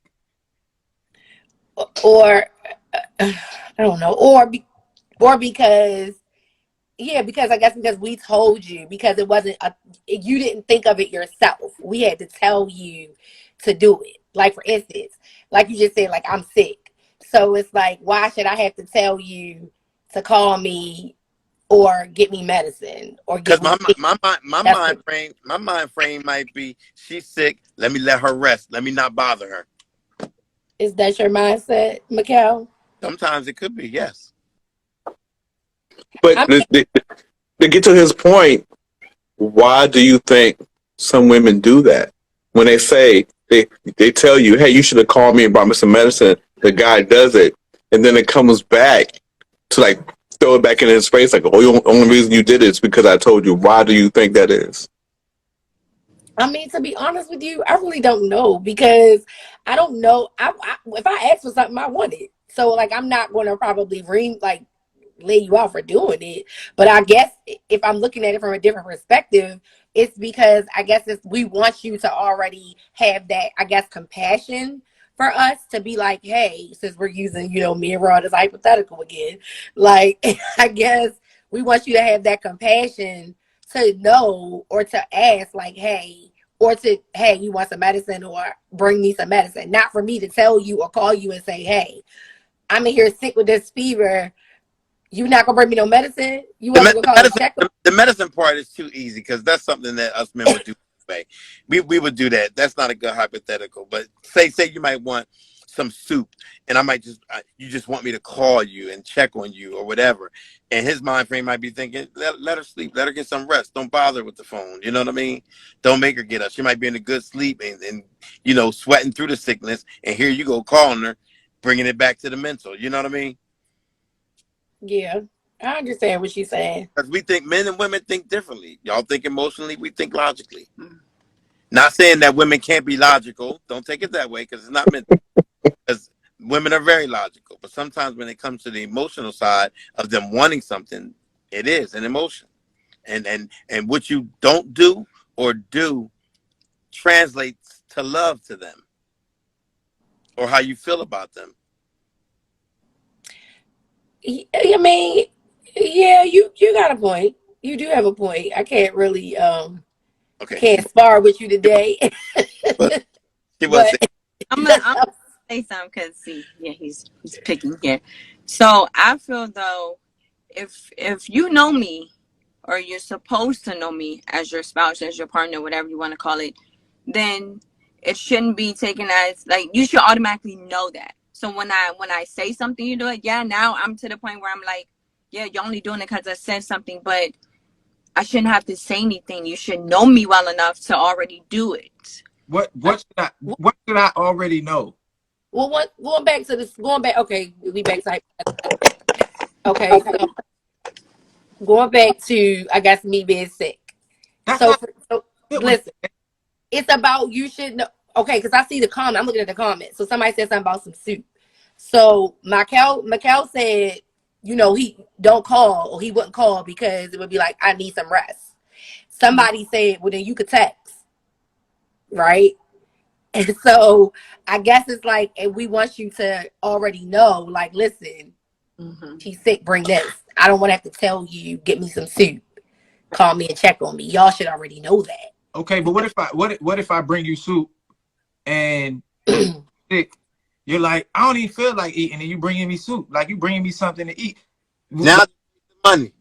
Or I don't know. Or because, yeah, because I guess because we told you, because it wasn't, you didn't think of it yourself. We had to tell you to do it. Like, for instance, like you just said, like, I'm sick. So it's like, why should I have to tell you to call me or get me medicine or get Because me my mind frame might be, she's sick. Let me let her rest. Let me not bother her. Is that your mindset, Mikhail? Sometimes it could be, yes. But to get to his point, why do you think some women do that? When they say, they tell you, hey, you should have called me and brought me some medicine. The guy does it. And then it comes back to like throw it back in his face. Like, oh, the only reason you did it is because I told you. Why do you think that is? I mean, to be honest with you, I really don't know because I don't know. If I ask for something, I want it. So, like, I'm not going to probably lay you out for doing it. But I guess if I'm looking at it from a different perspective, it's because I guess we want you to already have that, I guess, compassion for us to be like, hey, since we're using, me and Rod as hypothetical again, like, I guess we want you to have that compassion to know or to ask, like, hey, or to, hey, you want some medicine or bring me some medicine. Not for me to tell you or call you and say, hey, I'm in here sick with this fever. You not gonna bring me no medicine? You want me to call and check? The medicine part is too easy because that's something that us men would do. We would do that. That's not a good hypothetical. But say you might want some soup, and I might you just want me to call you and check on you or whatever. And his mind frame might be thinking, let her sleep, let her get some rest. Don't bother with the phone. You know what I mean? Don't make her get up. She might be in a good sleep and sweating through the sickness. And here you go calling her, bringing it back to the mental. You know what I mean? Yeah, I understand what she's saying. Because we think men and women think differently. Y'all think emotionally, we think logically. Not saying that women can't be logical. Don't take it that way because it's not meant. Because women are very logical. But sometimes when it comes to the emotional side of them wanting something, it is an emotion. And what you don't do or do translates to love to them or how you feel about them. I mean, yeah, you got a point. You do have a point. I can't really can't spar with you today. I'm gonna say something because he's picking here. So I feel though, if you know me or you're supposed to know me as your spouse, as your partner, whatever you want to call it, then it shouldn't be taken as like you should automatically know that. So when I say something, you do it. Yeah, now I'm to the point where I'm like, yeah, you're only doing it because I said something, but I shouldn't have to say anything. You should know me well enough to already do it. What should I already know? Well, going back to this, going back. Okay, we back to okay. So going back to, I guess, me being sick. That's So, not so a good one. listen, it's about you should know. Okay, because I see the comment. I'm looking at the comment. So somebody said something about some soup. So Mikel said, he don't call, or he wouldn't call because it would be like, I need some rest. Somebody said, well, then you could text, right? And so I guess it's like, and we want you to already know, like, listen, she's sick, bring this. I don't want to have to tell you, get me some soup. Call me and check on me. Y'all should already know that. Okay, but what if I bring you soup and you're sick? You're like, I don't even feel like eating, and you bringing me soup, like you bringing me something to eat. Now money.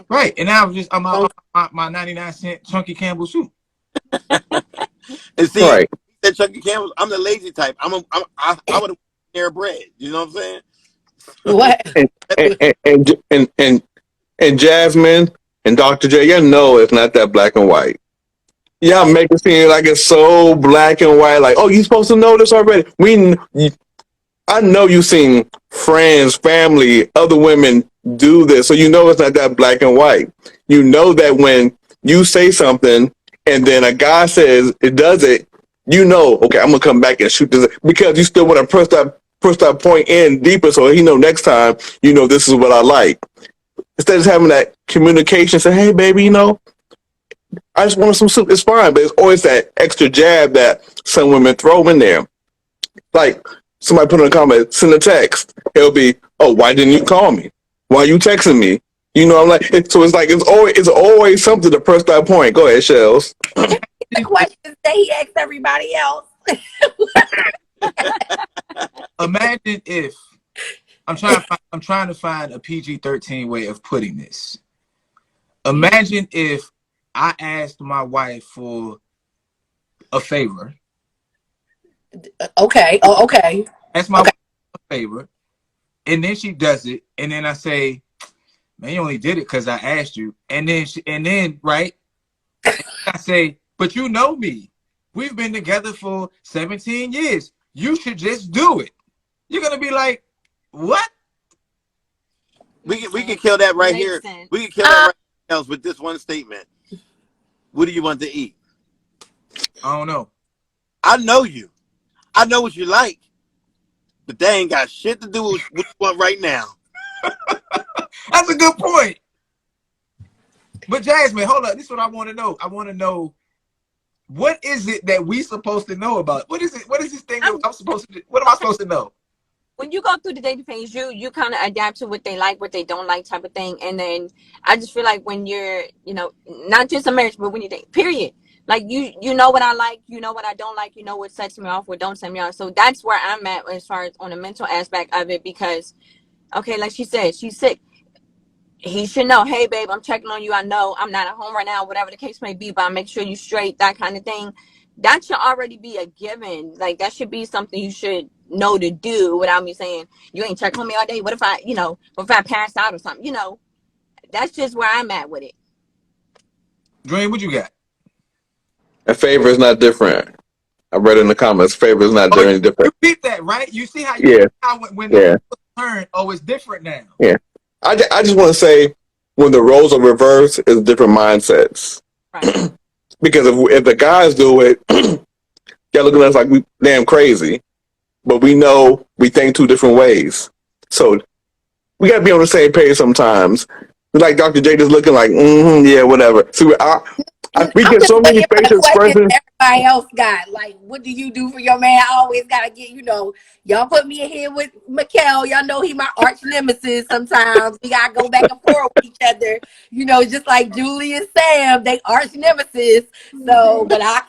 Right, and now I'm out my 99-cent Chunky Campbell soup. And see, Right. that Chucky Campbell, I'm the lazy type. I would have their bread. You know what I'm saying? What? And Jasmine and Dr. J, you know it's not that black and white. Y'all make it seem like it's so black and white. Like, oh, you supposed to know this already. I know you've seen friends, family, other women do this, so you know it's not that black and white. You know that when you say something and then a guy says it does it, you know, okay, I'm gonna come back and shoot this because you still want to push that point in deeper, so he know next time, this is what I like. Instead of having that communication, say, hey, baby, I just want some soup. It's fine, but it's always that extra jab that some women throw in there. Like somebody put in a comment, send a text. It'll be, oh, why didn't you call me? Why are you texting me? I'm like, so it's like it's always something to press that point. Go ahead, Shells. The questions that he asked everybody else. Imagine if I'm trying to find a PG-13 way of putting this. Imagine if I asked my wife for a favor. Okay. Oh, okay. That's my wife a favor, and then she does it, and then I say, "Man, you only did it because I asked you." And then right, I say, "But you know me. We've been together for 17 years. You should just do it." You're gonna be like, "What?" We can kill that right here. Sense. We can kill that right else with this one statement. What do you want to eat? I don't know. I know you. I know what you like, but they ain't got shit to do with what you want right now. That's a good point. But Jasmine, hold up. This is what I want to know. I want to know, what is it that we supposed to know about? What is it? What is this thing that I'm supposed to do? What am I supposed to know? When you go through the dating phase, you kind of adapt to what they like, what they don't like, type of thing. And then I just feel like when you're, not just a marriage, but when you date, period. Like you know what I like, you know what I don't like, you know what sets me off, what don't set me off. So that's where I'm at as far as on the mental aspect of it, because, okay, like she said, she's sick. He should know, hey, babe, I'm checking on you. I know I'm not at home right now, whatever the case may be, but I'll make sure you straight, that kind of thing. That should already be a given. Like, that should be something you should know to do without me saying, you ain't checking on me all day. What if I pass out or something? That's just where I'm at with it. Dream, what you got? A favor is not different. I read in the comments, favor is not any different. You beat that, right? You see how when the turn, it's different now. Yeah. I just want to say, when the roles are reversed, it's different mindsets. Right. Because if the guys do it, y'all looking at us like we damn crazy, but we know we think two different ways. So we got to be on the same page sometimes. Like Dr. J just looking like, yeah, whatever. So we get so many facial expressions. Everybody else got, like, what do you do for your man? I always gotta get, y'all put me in here with Mikel. Y'all know he my arch nemesis. Sometimes we gotta go back and forth with each other. Just like Julie and Sam, they arch nemesis. So, but I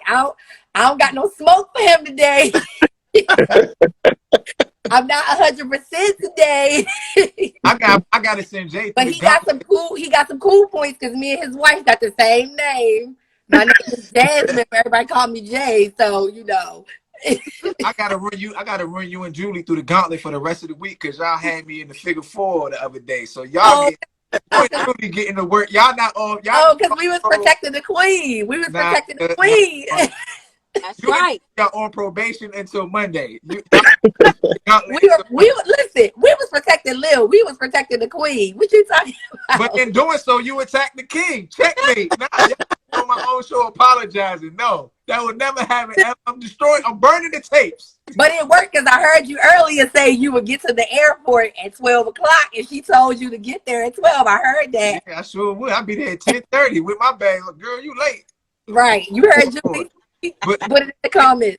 don't got no smoke for him today. I'm not 100% today. I gotta send Jay. But he got some cool points, because me and his wife got the same name. My name is Jasmine, but everybody call me Jay, so I gotta run you and Julie through the gauntlet for the rest of the week, because y'all had me in the figure 4 the other day. So y'all really getting to work. Y'all not all y'all. because we was protecting the queen. That's You right. y'all on probation until Monday. We were listen. We was protecting Lil. We was protecting the queen. What you talking But about? in doing so, you attacked the king. Checkmate. Now, y'all on my own show apologizing. No, that would never happen. I'm destroying. I'm burning the tapes. But it worked because I heard you earlier say you would get to the airport at 12 o'clock, and she told you to get there at 12. I heard that. Yeah, I sure would. I'd be there at 10:30 with my bag. Like, girl, you late. Right. You heard Julie. But Put it in the comments.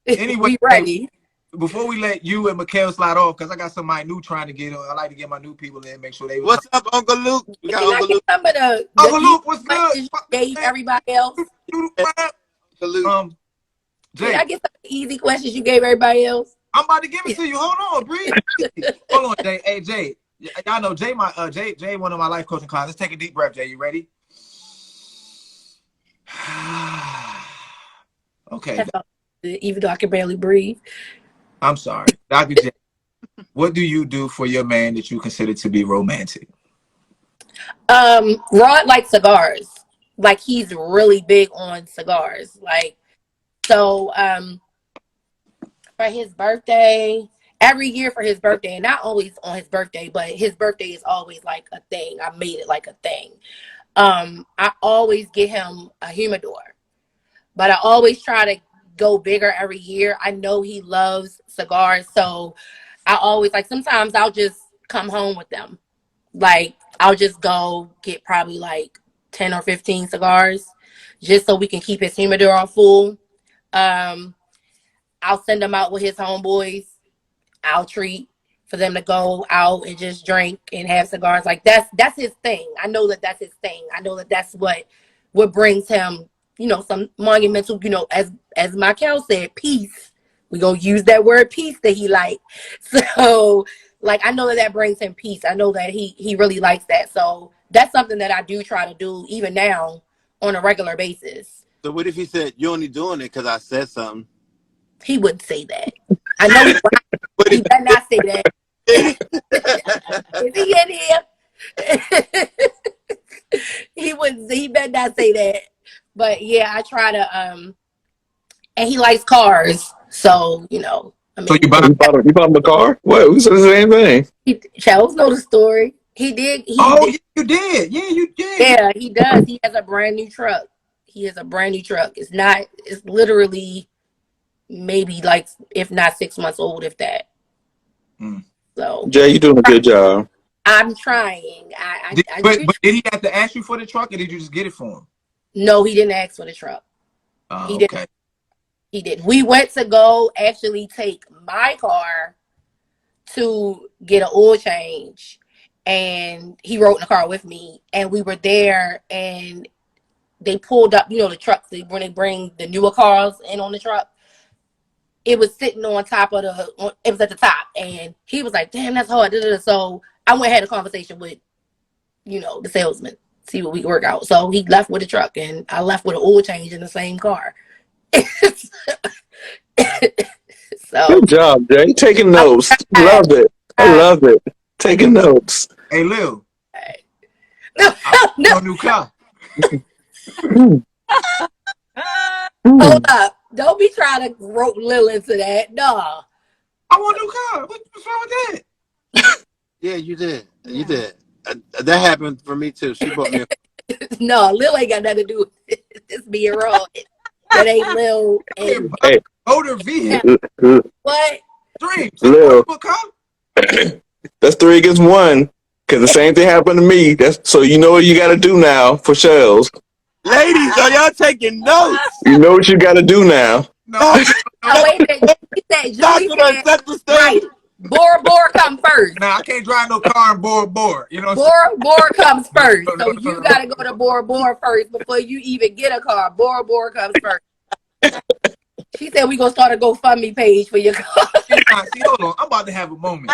anyway, We ready. before we let you and Mikhail slide off, because I got somebody new trying to get on. I like to get my new people in, make sure they. What's up, Uncle Luke? We got Can I Uncle get Luke. some of the Uncle Luke, what's questions good? you gave everybody else? Uncle Luke. Jay, Can I get some easy questions you gave everybody else? I'm about to give it to you. Hold on, breathe. Hold on, Jay. Hey, Jay. Y'all know Jay, Jay, one of my life coaching clients. Let's take a deep breath, Jay. You ready? Okay. That's all. Even though I can barely breathe. I'm sorry. Dr. J, what do you do for your man that you consider to be romantic? Rod likes cigars. Like, he's really big on cigars. Like, so for his birthday, every year for his birthday, and not always on his birthday, but his birthday is always like a thing. I made it like a thing. I always get him a humidor, but I always try to go bigger every year. I know he loves cigars, so I always, like, sometimes I'll just come home with them. Like, I'll just go get probably like 10 or 15 cigars just so we can keep his humidor on full. I'll send him out with his homeboys. I'll treat for them to go out and just drink and have cigars. Like, that's his thing. I know that that's his thing. I know that that's what brings him, you know, some monumental, you know, as Michael said, peace. We gonna use that word peace that he liked. So, like, I know that brings him peace. I know that he really likes that. So that's something that I do try to do even now on a regular basis. So what if he said, you only doing it because I said something? He wouldn't say that. I know he better not say that. Is he in here? He better not say that. But yeah, I try to and he likes cars. So, you know, I mean, So you You bought him a car? What? We said the same thing. Charles know the story. He did. Yeah, you did. Yeah, you did. Yeah, he does. He has a brand new truck. It's literally maybe, like, if not 6 months old, if that. So Jay, you doing a good job. I'm trying. But did he have to ask you for the truck, or did you just get it for him? No, he didn't ask for the truck. He didn't. Okay. He didn't. We went to go actually take my car to get an oil change, and he rode in the car with me, and we were there, and they pulled up, you know, the trucks. When they bring the newer cars in on the truck, it was sitting on top of it was at the top, and he was like, damn, that's hard. So I went and had a conversation with, you know, the salesman, see what we could work out. So he left with the truck, and I left with an oil change in the same car. So Good job, Jay. Taking notes. Love it. I love it. Taking notes. Hey, Lil. no. No new car. Hold up. Don't be trying to rope Lil into that. No. I want a new car. What's wrong with that? Yeah, you did. You did. That happened for me too. She bought me No, Lil ain't got nothing to do with it. This being wrong. That ain't Lil. And Hey. Motor vehicle. what? Dream. Lil. What car? That's 3 against 1. Because the same thing happened to me. So you know what you got to do now for shells. Ladies, are y'all taking notes? You know what you got to do now. No. Oh, wait a minute. He said, Doctor Julie done said, set the stage. right. Bora come first. Nah, I can't drive no car in Bora. You know what I'm Bora comes first. So you got to go to Bora first before you even get a car. Bora comes first. She said we going to start a GoFundMe page for your car. saying? See, hold on. I'm about to have a moment.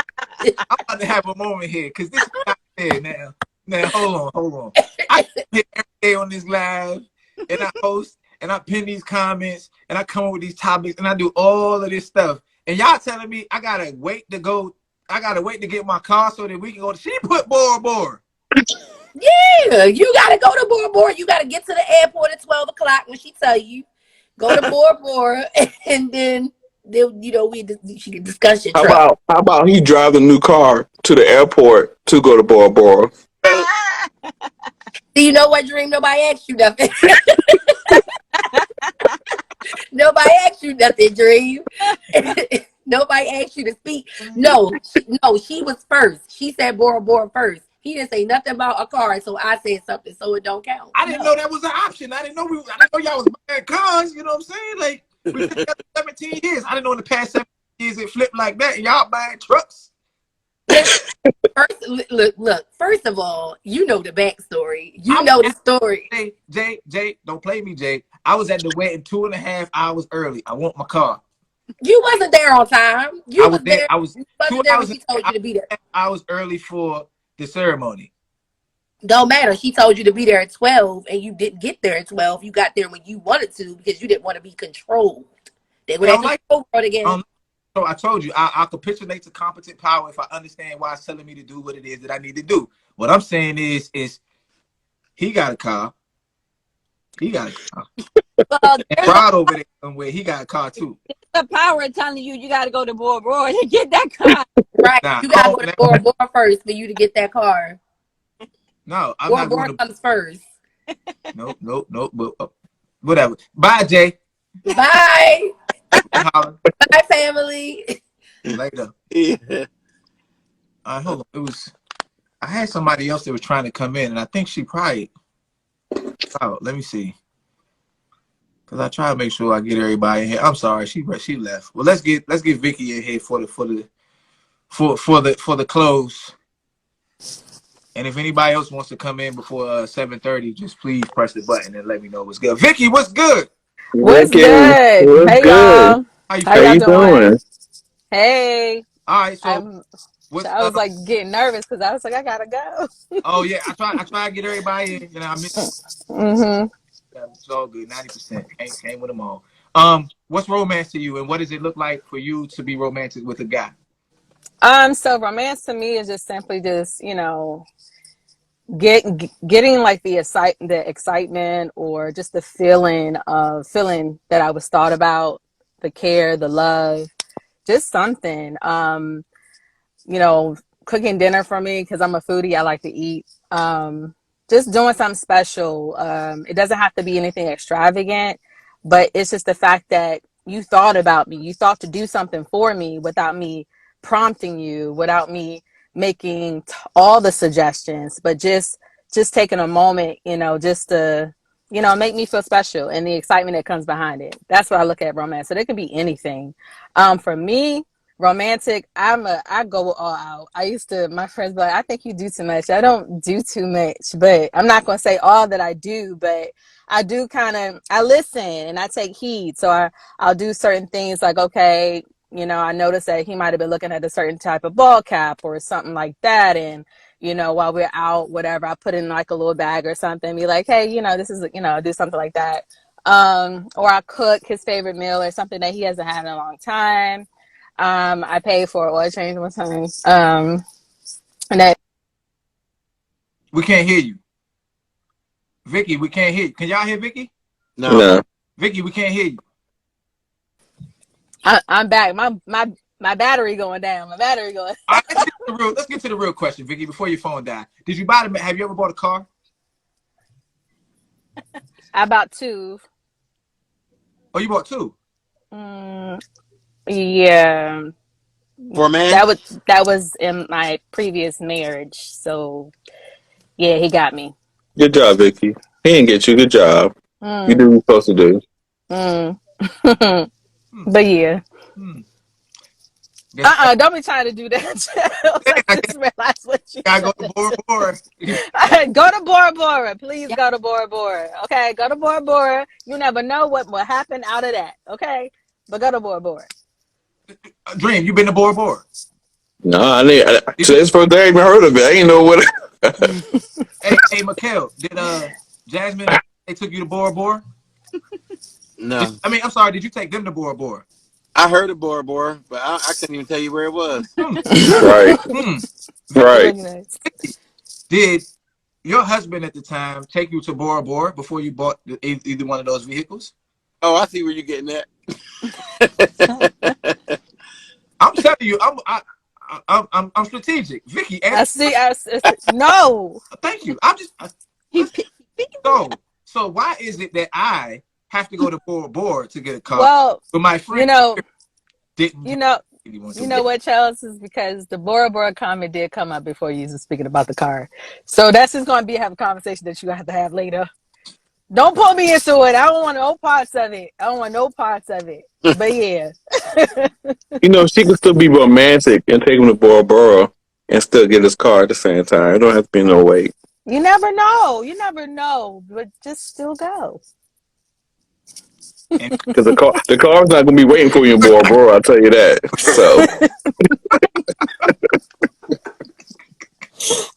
Here because this is not fair now. Now, hold on. I hit every day on this live, and I host, and I pin these comments, and I come up with these topics, and I do all of this stuff. And y'all telling me I gotta wait to get my car so that we can go. She put Bora. Yeah, you got to go to Bora. You got to get to the airport at 12 o'clock when she tell you. go to Bora Bora, and then she can discuss your How truck. about he drive the new car to the airport to go to Bora Bora? Do you know what, Dream? Nobody asked you nothing. Nobody asked you nothing, Dream. Nobody asked you to speak. No, she was first. She said Bora Bora first. He didn't say nothing about a car, so I said something, so it don't count. I didn't know that was an option. I didn't know y'all was buying cars. You know what I'm saying? Like we've been together 17 years. I didn't know in the past 17 years it flipped like that. And y'all buying trucks. First, look. First of all, you know the backstory. You know the story. Jay, don't play me, Jay. I was at the wedding 2.5 hours early. I want my car. You wasn't there on time. You was there. I was 2 there hours. when she told you to be there. I was early for the ceremony. Don't matter. She told you to be there at 12, and you didn't get there at 12. You got there when you wanted to because you didn't want to be controlled. They would have control again. So I told you, I'll capitulate to competent power if I understand why it's telling me to do what it is that I need to do. What I'm saying is he got a car. He got a car. Well, and Rod over there somewhere, he got a car too. The power telling you got to go to Bora Bora to get that car. Right. You got to go to Bora Bora first for you to get that car. No, I'm Bora not Bora going to. comes first. Nope. But, whatever. Bye, Jay. Bye. Bye, family. Later. Yeah. Hold on. I had somebody else that was trying to come in, and I think she probably. Oh, let me see. Cause I try to make sure I get everybody in here. I'm sorry, she left. Well, let's get Vicky in here for the close. And if anybody else wants to come in before 7:30, just please press the button and let me know what's good. Vicky, what's good? What's Vicky, good? what's Hey good? y'all. How How you y'all feeling? doing? Hey. All right, so I was like getting nervous because I was like, I gotta go. Oh yeah, I try to get everybody in. You know, I miss. It's all good. 90% came with them all. What's romance to you, and what does it look like for you to be romantic with a guy? So romance to me is just simply just, getting like the excitement or just the feeling that I was thought about, the care, the love, just something. Cooking dinner for me because I'm a foodie. I like to eat. Just doing something special. It doesn't have to be anything extravagant, but it's just the fact that you thought about me. You thought to do something for me without me prompting you, without me making all the suggestions, but just taking a moment, just to, make me feel special and the excitement that comes behind it. That's what I look at romance. So it could be anything. For me, romantic, I go all out. My friends be like, I think you do too much. I don't do too much, but I'm not going to say all that I do, but I do I listen and I take heed. So I'll do certain things like, okay, I noticed that he might've been looking at a certain type of ball cap or something like that. And, while we're out, whatever, I put in like a little bag or something, be like, hey, this is, do something like that. Or I cook his favorite meal or something that he hasn't had in a long time. I paid for oil change one time. And that We can't hear you, Vicky. We can't hear you. Can y'all hear Vicky? No. Vicky, we can't hear you. I'm back. My battery going down. My battery going. All right, let's get to the real question, Vicky. Before your phone died, have you ever bought a car? I bought two. Oh, you bought two? Yeah. For a man? That was in my previous marriage. So yeah, he got me. Good job, Vicky. He didn't get you. Good job. You do what you're supposed to do. But yeah. Yes. Don't be trying to do that. I just realized what you gotta go to Bora Bora. Go to Bora Bora. Please go to Bora Bora. Okay, go to Bora Bora. You never know what will happen out of that. Okay? But go to Bora Bora. Dream, you been to Bora Bora? No, today's the first day I even heard of it. I ain't know what. Hey, Mikhail, did Jasmine, they took you to Bora Bora? No. I'm sorry, did you take them to Bora Bora? I heard of Bora Bora, but I couldn't even tell you where it was. Right. Right. Did your husband at the time take you to Bora Bora before you bought either one of those vehicles? Oh, I see where you're getting at. I'm telling you, I'm strategic. Vicky, I see. No. thank you. I'm just He listen, picked so why is it that I have to go to Bora Bora to get a car, Well, but my you friend know, didn't you know, really want to you do know what, Charles, is because the Bora Bora comment did come up before you was speaking about the car. So that's just going to have a conversation that you have to have later. Don't pull me into it. I don't want no parts of it. I don't want no parts of it. But yeah. You know, she could still be romantic and take him to Bora Bora and still get his car at the same time. It don't have to be no wait. You never know. You never know. But just still go. it. Because the car's not gonna be waiting for you in Bora Bora. I'll tell you that. So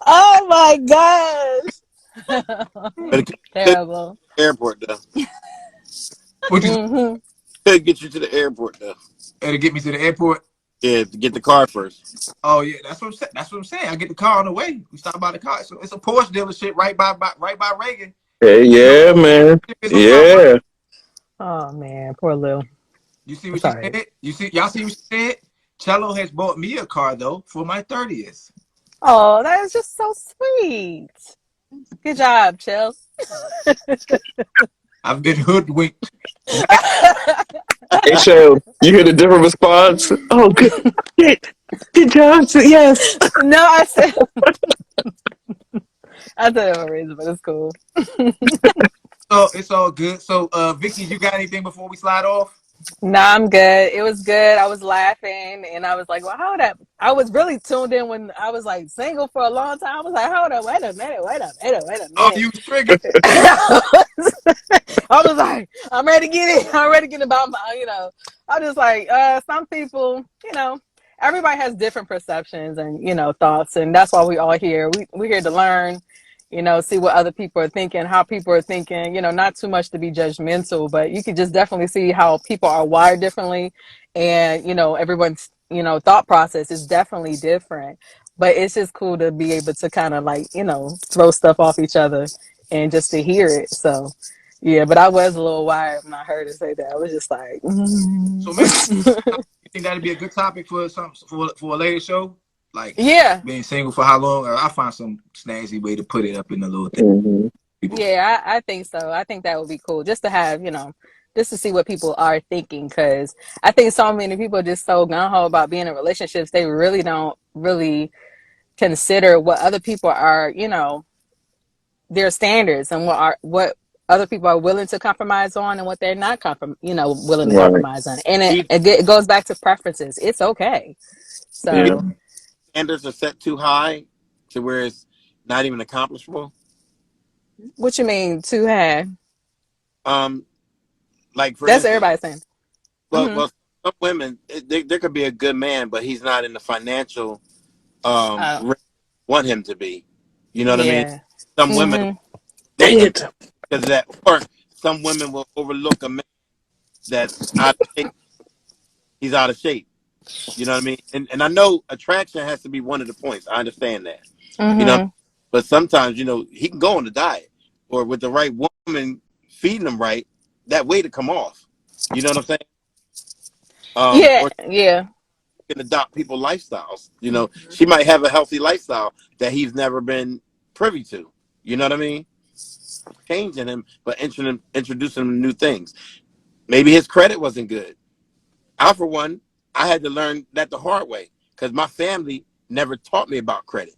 Oh my gosh. But it could Terrible. airport though. Would you Hmm. Could get you to the airport though. to get me to the airport? Yeah, to get the car first. Oh yeah, that's what I'm saying. That's what I'm saying. I get the car on the way. We stop by the car. So it's a Porsche dealership right by Reagan. hey, yeah, man, It's on South Park. yeah. Oh man, poor Lil. You see what It's she all right. said? Y'all see what she said? Cello has bought me a car though for my 30th. Oh, that is just so sweet. Good job, Chill. I've been hoodwinked. Hey, Shell, you hear the different response? Oh, good job. Yes. No, I said it for a reason, but it's cool. So it's all good. So Vicky, you got anything before we slide off? Nah, I'm good. It was good. I was laughing and I was like, well, hold up. I was really tuned in when I was like single for a long time. I was like, hold up, wait a minute. Wait a Oh, minute. you was triggered. I was like, I'm ready to get it. I'm ready to get about my, I'm just like, some people, everybody has different perceptions and, thoughts. And that's why we all here. We're here to learn, see what other people are thinking, how people are thinking, not too much to be judgmental, but you can just definitely see how people are wired differently. And, everyone's, thought process is definitely different. But it's just cool to be able to kind of like, throw stuff off each other and just to hear it. So, yeah, but I was a little wired when I heard her say that. I was just like, So maybe you think that'd be a good topic for for a later show? Like yeah. being single for how long? Or I'll find some snazzy way to put it up in the little thing. Mm-hmm. Yeah, I think so. I think that would be cool just to have, just to see what people are thinking. Because I think so many people are just so gung-ho about being in relationships. They really don't really consider what other people are, their standards and what other people are willing to compromise on and what they're not willing to Right. compromise on. And Do you it goes back to preferences. It's okay. Yeah. So standards are set too high to where it's not even accomplishable? what you mean too high? Like for That's what instance, everybody's saying. Mm-hmm. well, some women there could be a good man, but he's not in the financial Oh, want him to be. You know what I mean? yeah. Some women, Mm-hmm. Dang it. because of that, or some women will overlook a man that's out of shape. He's out of shape. You know what I mean? And I know attraction has to be one of the points. I understand that. You know, Mm-hmm. but sometimes he can go on the diet, or with the right woman feeding him right, that weight to come off. You know what I'm saying? Yeah, Or yeah. can adopt people's lifestyles. She might have a healthy lifestyle that he's never been privy to. You know what I mean? Changing him, but introducing him to new things. Maybe his credit wasn't good. For one, I had to learn that the hard way because my family never taught me about credit.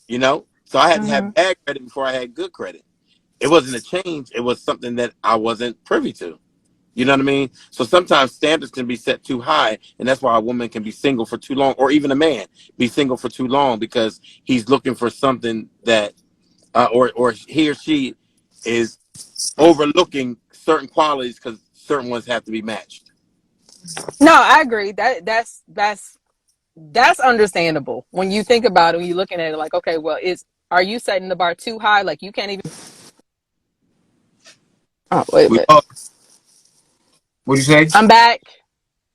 So I had to Mm-hmm. have bad credit before I had good credit. It wasn't a change. It was something that I wasn't privy to. You know what I mean? So sometimes standards can be set too high, and that's why a woman can be single for too long, or even a man be single for too long because he's looking for something that, or he or she is overlooking certain qualities because certain ones have to be matched. No, I agree. That's understandable when you think about it. When you're looking at it, like, okay, well, are you setting the bar too high? Like you can't even. Oh, wait a minute. What'd you say? I'm back.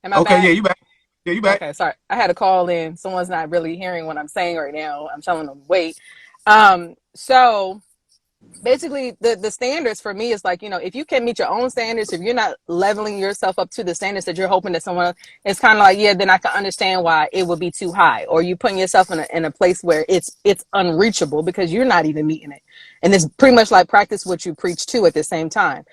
Am I Okay, yeah, back? you back. Yeah, you back. Okay, sorry. I had a call in. Someone's not really hearing what I'm saying right now. I'm telling them wait. So basically the standards for me is like, if you can meet your own standards, if you're not leveling yourself up to the standards that you're hoping that someone, it's kind of like, yeah, then I can understand why it would be too high, or you putting yourself in a place where it's unreachable because you're not even meeting it. And it's pretty much like practice what you preach to at the same time.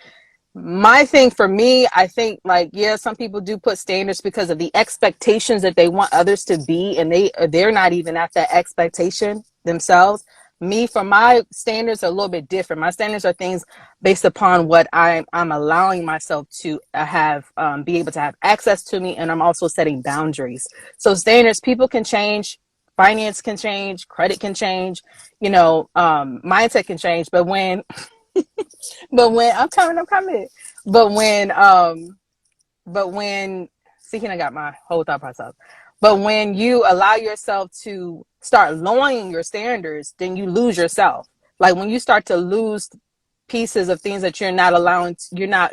My thing for me, I think, like, yeah, some people do put standards because of the expectations that they want others to be, and they're not even at that expectation themselves. Me, for my standards are a little bit different. My standards are things based upon what I'm allowing myself to have, be able to have access to me, and I'm also setting boundaries. So standards, people can change, finance can change, credit can change, mindset can change, but when I'm coming. But when see, I got my whole thought process. But when you allow yourself to start lowering your standards, then you lose yourself. Like when you start to lose pieces of things that you're not allowing, you're not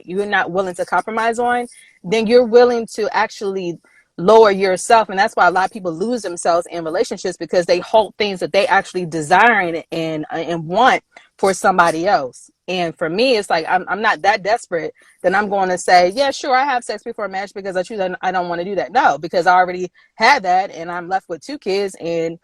willing to compromise on, then you're willing to actually lower yourself. And that's why a lot of people lose themselves in relationships, because they hold things that they actually desire and want for somebody else. And for me, it's like I'm not that desperate that I'm going to say, yeah, sure, I have sex before marriage because I don't want to do that. No, because I already had that, and I'm left with 2 kids, and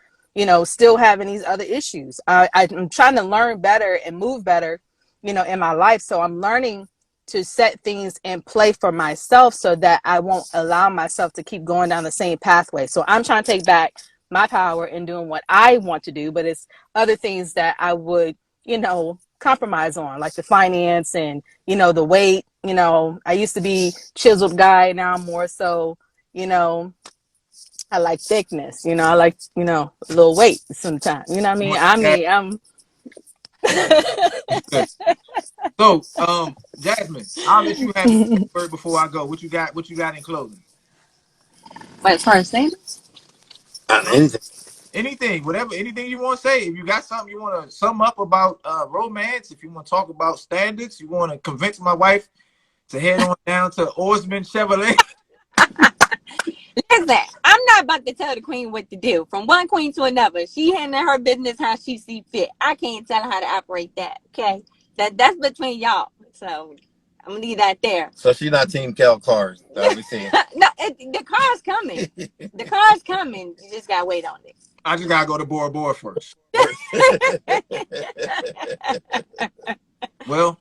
still having these other issues. I'm trying to learn better and move better, in my life. So I'm learning to set things in play for myself so that I won't allow myself to keep going down the same pathway. So I'm trying to take back my power in doing what I want to do, but it's other things that I would, compromise on, like the finance and, the weight. I used to be chiseled guy. Now I'm more so, I like thickness, I like, a little weight sometimes. You know what I mean? I'm So, Jasmine, I'll let you have the word before I go. What you got? What you got in closing? But as far as standards, Anything. Anything, whatever, anything you want to say. If you got something you want to sum up about romance, if you want to talk about standards, you want to convince my wife to head on down to Oarsman Chevrolet. listen, I'm not about to tell the queen what to do. From one queen to another, she handling her business how she see fit. I can't tell her how to operate that. Okay, that's between y'all. So I'm gonna leave that there. So she's not Team Kel Cars. That we saying. No, the car's coming. The car's coming. You just gotta wait on it. I just gotta go to Bora Bora first. Well,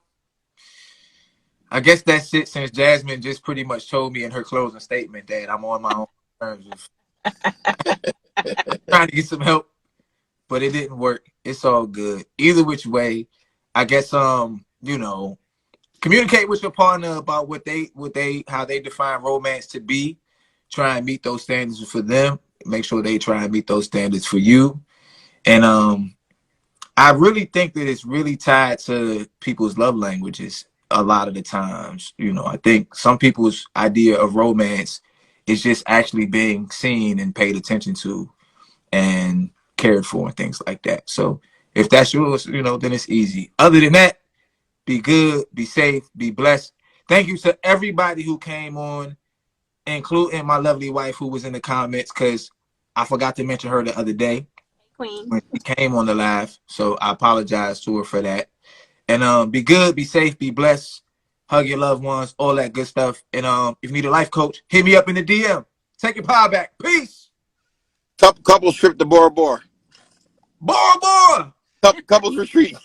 I guess that's it, since Jasmine just pretty much told me in her closing statement that I'm on my own terms of trying to get some help, but it didn't work. It's all good. Either which way, I guess communicate with your partner about how they define romance to be. Try and meet those standards for them. Make sure they try and meet those standards for you. And I really think that it's really tied to people's love languages a lot of the times. I think some people's idea of romance is just actually being seen and paid attention to and cared for and things like that. So if that's yours, then it's easy. Other than that, be good, be safe, be blessed. Thank you to everybody who came on, including my lovely wife who was in the comments, because I forgot to mention her the other day Queen. when she came on the live. So I apologize to her for that. And be good, be safe, be blessed. Hug your loved ones, all that good stuff. And if you need a life coach, hit me up in the DM. Take your power back. Peace. Couples trip to Bora Bora. Bora Bora. Couples retreat.